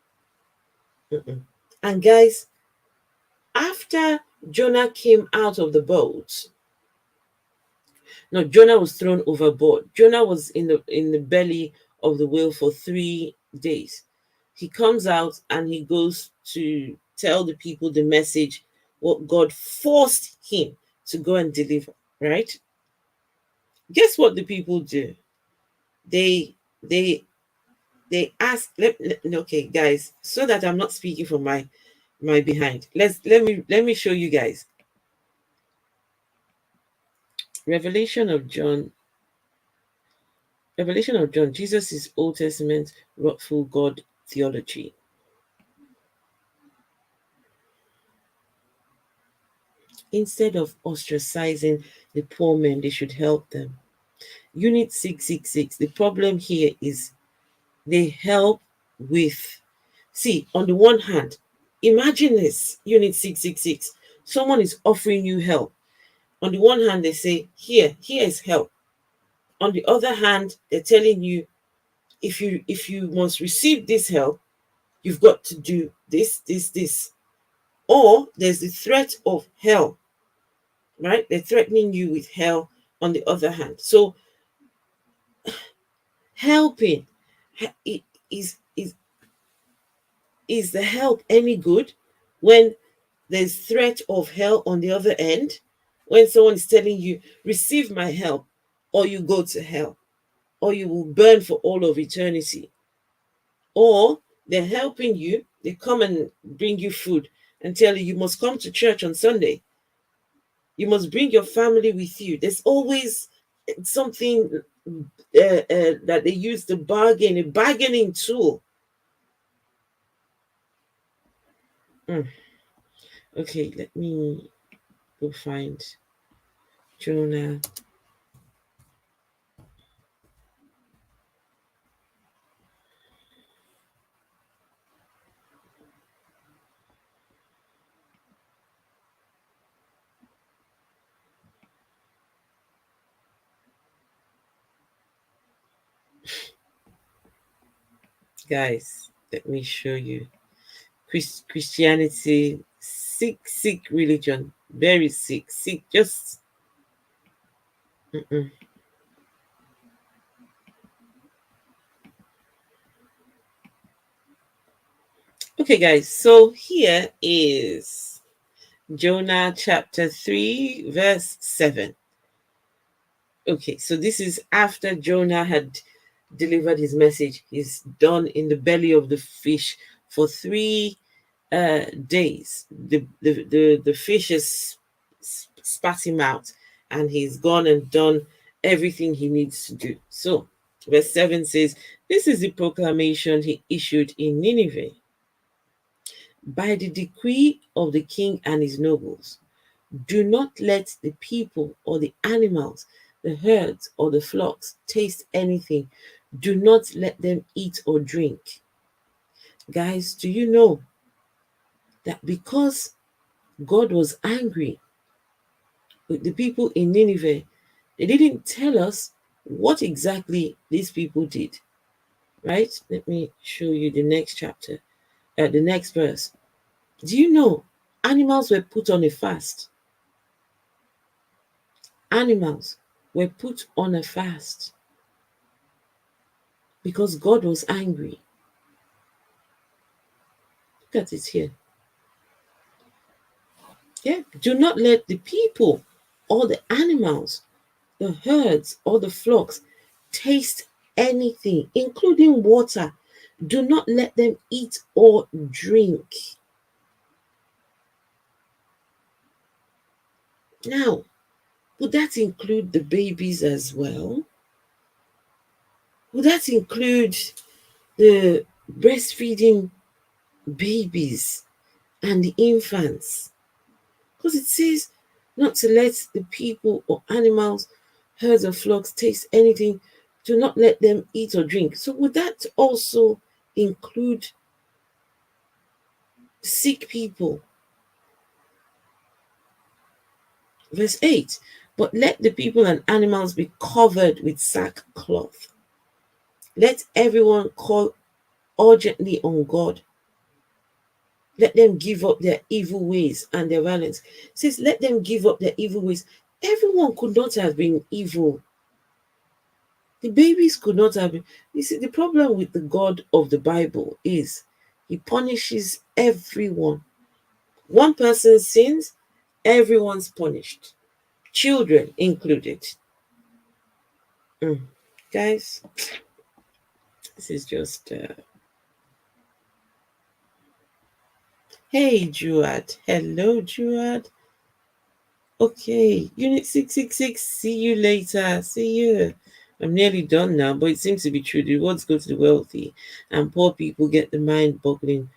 A: And guys, after Jonah came out of the boat, no, Jonah was thrown overboard. Jonah was in the belly of the whale for 3 days. He comes out and he goes to tell the people the message, what God forced him to go and deliver, right? Guess what the people do? They ask, okay, guys, so that I'm not speaking from my behind. Let me show you guys. Revelation of John, Jesus is Old Testament wrathful God theology. Instead of ostracizing the poor men, they should help them. Unit 666, the problem here is they help with, see, on the one hand, imagine this, Unit 666, someone is offering you help. On the one hand, they say, here is help. On the other hand, they're telling you, if you must receive this help, you've got to do this. Or there's the threat of hell, right? They're threatening you with hell on the other hand. So helping, is the help any good when there's threat of hell on the other end? When someone is telling you, receive my help, or you go to hell, or you will burn for all of eternity. Or they're helping you, they come and bring you food and tell you must come to church on Sunday. You must bring your family with you. There's always something that they use to bargain, a bargaining tool. Okay, let me go find Jonah. Guys, let me show you. Christianity, sick religion, very sick, just. Okay, guys, so here is Jonah chapter 3, verse 7. Okay, so this is after Jonah had delivered his message. He's done in the belly of the fish for 3 days. The fish has spat him out, and he's gone and done everything he needs to do. So, verse 7 says, this is the proclamation he issued in Nineveh. By the decree of the king and his nobles, do not let the people or the animals, the herds or the flocks taste anything. Do not let them eat or drink. Guys, do you know that because God was angry with the people in Nineveh, they didn't tell us what exactly these people did. Right? Let me show you the next chapter, the next verse. Do you know animals were put on a fast? Animals were put on a fast because God was angry. Look at it here. Yeah, do not let the people or the animals, the herds or the flocks taste anything, including water. Do not let them eat or drink. Now, would that include the babies as well? Would that include the breastfeeding babies and the infants? Because it says not to let the people or animals, herds or flocks taste anything. Do not let them eat or drink. So would that also include sick people? Verse 8, but let the people and animals be covered with sackcloth. Let everyone call urgently on God. Let them give up their evil ways and their violence. It says, let them give up their evil ways. Everyone could not have been evil. The babies could not have been. You see, the problem with the God of the Bible is he punishes everyone. One person sins, everyone's punished, children included. Guys, this is just. Hey, Juad. Hello, Juad. Okay, Unit 666. See you later. See you. I'm nearly done now, but it seems to be true. The rewards go to the wealthy, and poor people get the mind boggling.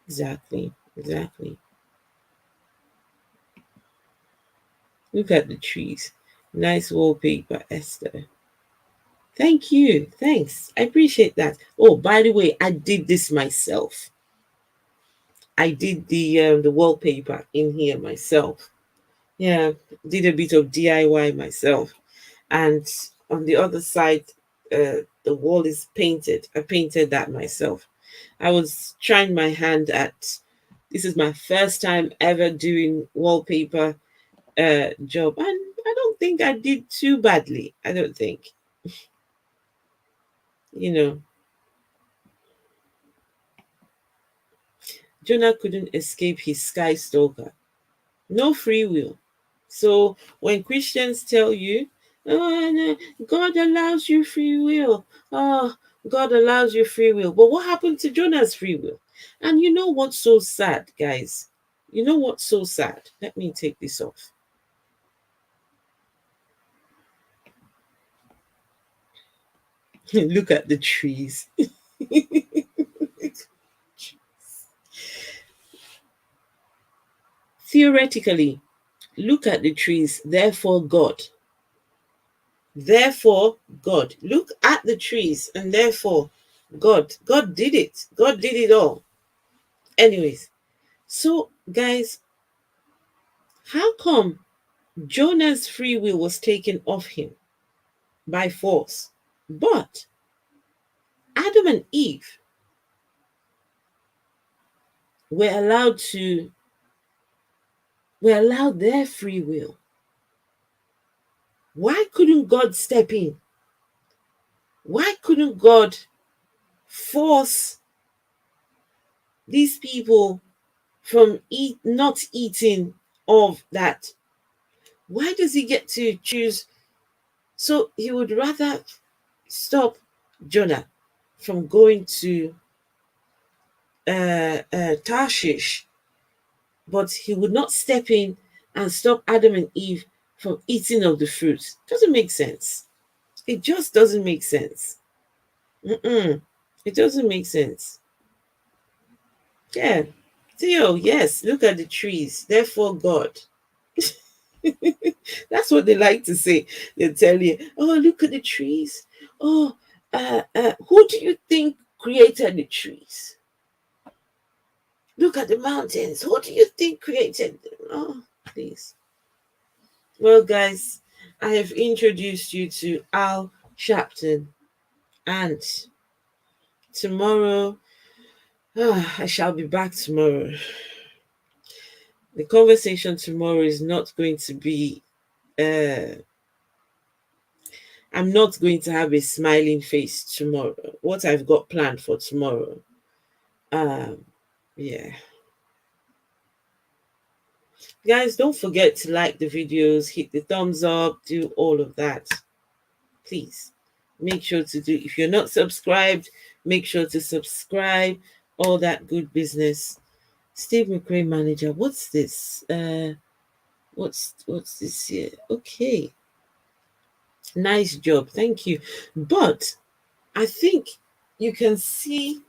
A: Exactly. Look at the trees. Nice wallpaper, Esther. Thank you. Thanks. I appreciate that. Oh, by the way, I did this myself. I did the wallpaper in here myself. Yeah, did a bit of DIY myself. And on the other side, the wall is painted. I painted that myself. I was trying my hand at. This is my first time ever doing wallpaper job, and I don't think I did too badly. I don't think. You know, Jonah couldn't escape his sky stalker. No free will. So when Christians tell you, oh, no, God allows you free will. Oh, God allows you free will. But what happened to Jonah's free will? And you know what's so sad, guys? You know what's so sad? Let me take this off. Look at the trees. Theoretically, look at the trees. Therefore, God. Therefore, God. Look at the trees, and therefore, God. God did it. God did it all. Anyways, so guys, how come Jonah's free will was taken off him by force, but Adam and Eve were allowed their free will? Why couldn't God step in? Why couldn't God force these people from not eating of that? Why does he get to choose? So he would rather stop Jonah from going to Tarshish, but he would not step in and stop Adam and Eve from eating of the fruit. Doesn't make sense. It just doesn't make sense. It doesn't make sense. Yeah. Theo, yes, look at the trees. Therefore, God. That's what they like to say. They tell you, oh, look at the trees. Oh, who do you think created the trees? look at the mountains. Who do you think created them? Oh, please. Well, guys, I have introduced you to Al Sharpton, and tomorrow, I shall be back tomorrow. The conversation tomorrow is not going to be, I'm not going to have a smiling face tomorrow. What I've got planned for tomorrow. Yeah. Guys, don't forget to like the videos, hit the thumbs up, do all of that. Please make sure to do. If you're not subscribed, make sure to subscribe. All that good business. Steve McRae manager. What's this? What's this here? Okay. Nice job. Thank you. But I think you can see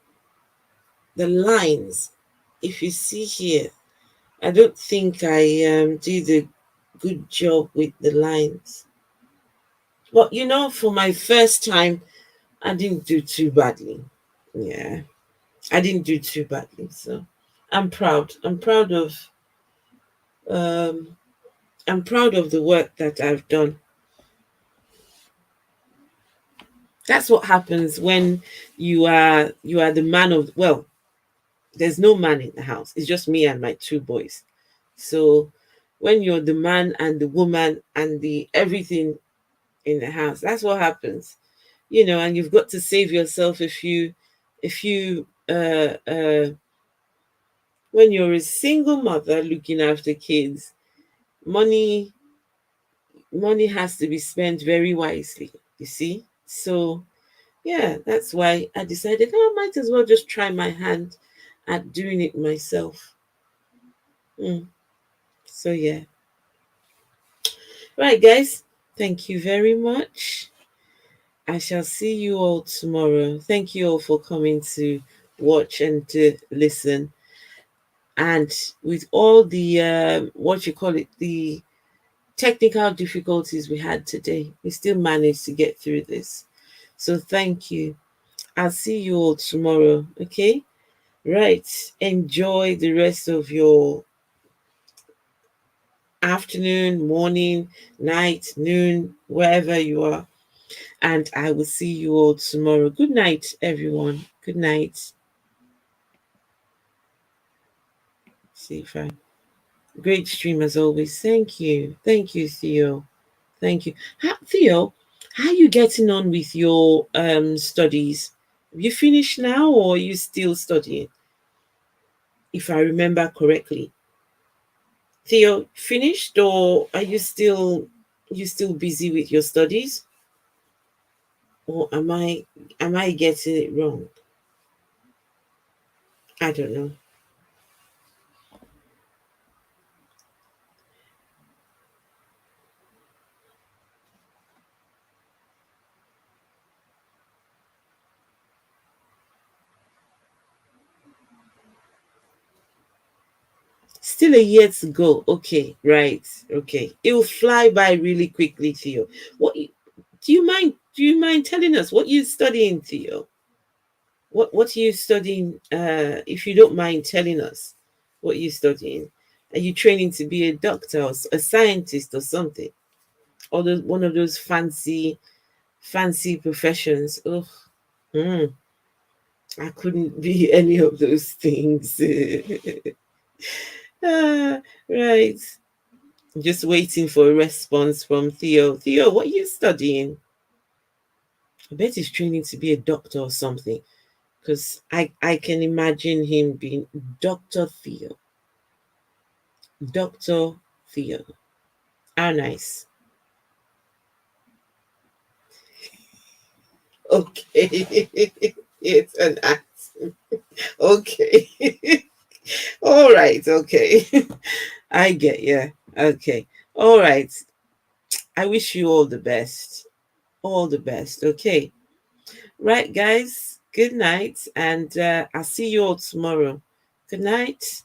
A: the lines. If you see here, I don't think I did a good job with the lines. But for my first time, I didn't do too badly. Yeah, I didn't do too badly. So I'm proud. Um, I'm proud of the work that I've done. That's what happens when you are the man of, well, there's no man in the house. It's just me and my two boys. So when you're the man and the woman and the everything in the house, that's what happens. And you've got to save yourself if you when you're a single mother looking after kids, money has to be spent very wisely, you see. So yeah, that's why I decided, I might as well just try my hand at doing it myself. So yeah. Right, guys, thank you very much. I shall see you all tomorrow. Thank you all for coming to watch and to listen. And with all the what you call it, the technical difficulties we had today, we still managed to get through this. So thank you. I'll see you all tomorrow. Okay? Right. Enjoy the rest of your afternoon, morning, night, noon, wherever you are. And I will see you all tomorrow. Good night, everyone. Good night. See if I. Great stream as always. Thank you. Thank you, Theo. Thank you. Theo, how are you getting on with your studies? Have you finished now or are you still studying? If I remember correctly. Theo, finished or are you still busy with your studies? Or am I getting it wrong? I don't know. Still a year to go. Okay, right. Okay. It will fly by really quickly, Theo. Do you mind telling us what you're studying, Theo? What are you studying? If you don't mind telling us what you're studying. Are you training to be a doctor or a scientist or something? Or one of those fancy professions? Oh, I couldn't be any of those things. Right. Just waiting for a response from Theo. Theo, what are you studying? I bet he's training to be a doctor or something. Because I can imagine him being Dr. Theo. Dr. Theo. How nice. Okay. It's an accent. Okay. All right. Okay. I get you. Okay. All right. I wish you all the best. All the best. Okay. Right, guys. Good night. And I'll see you all tomorrow. Good night.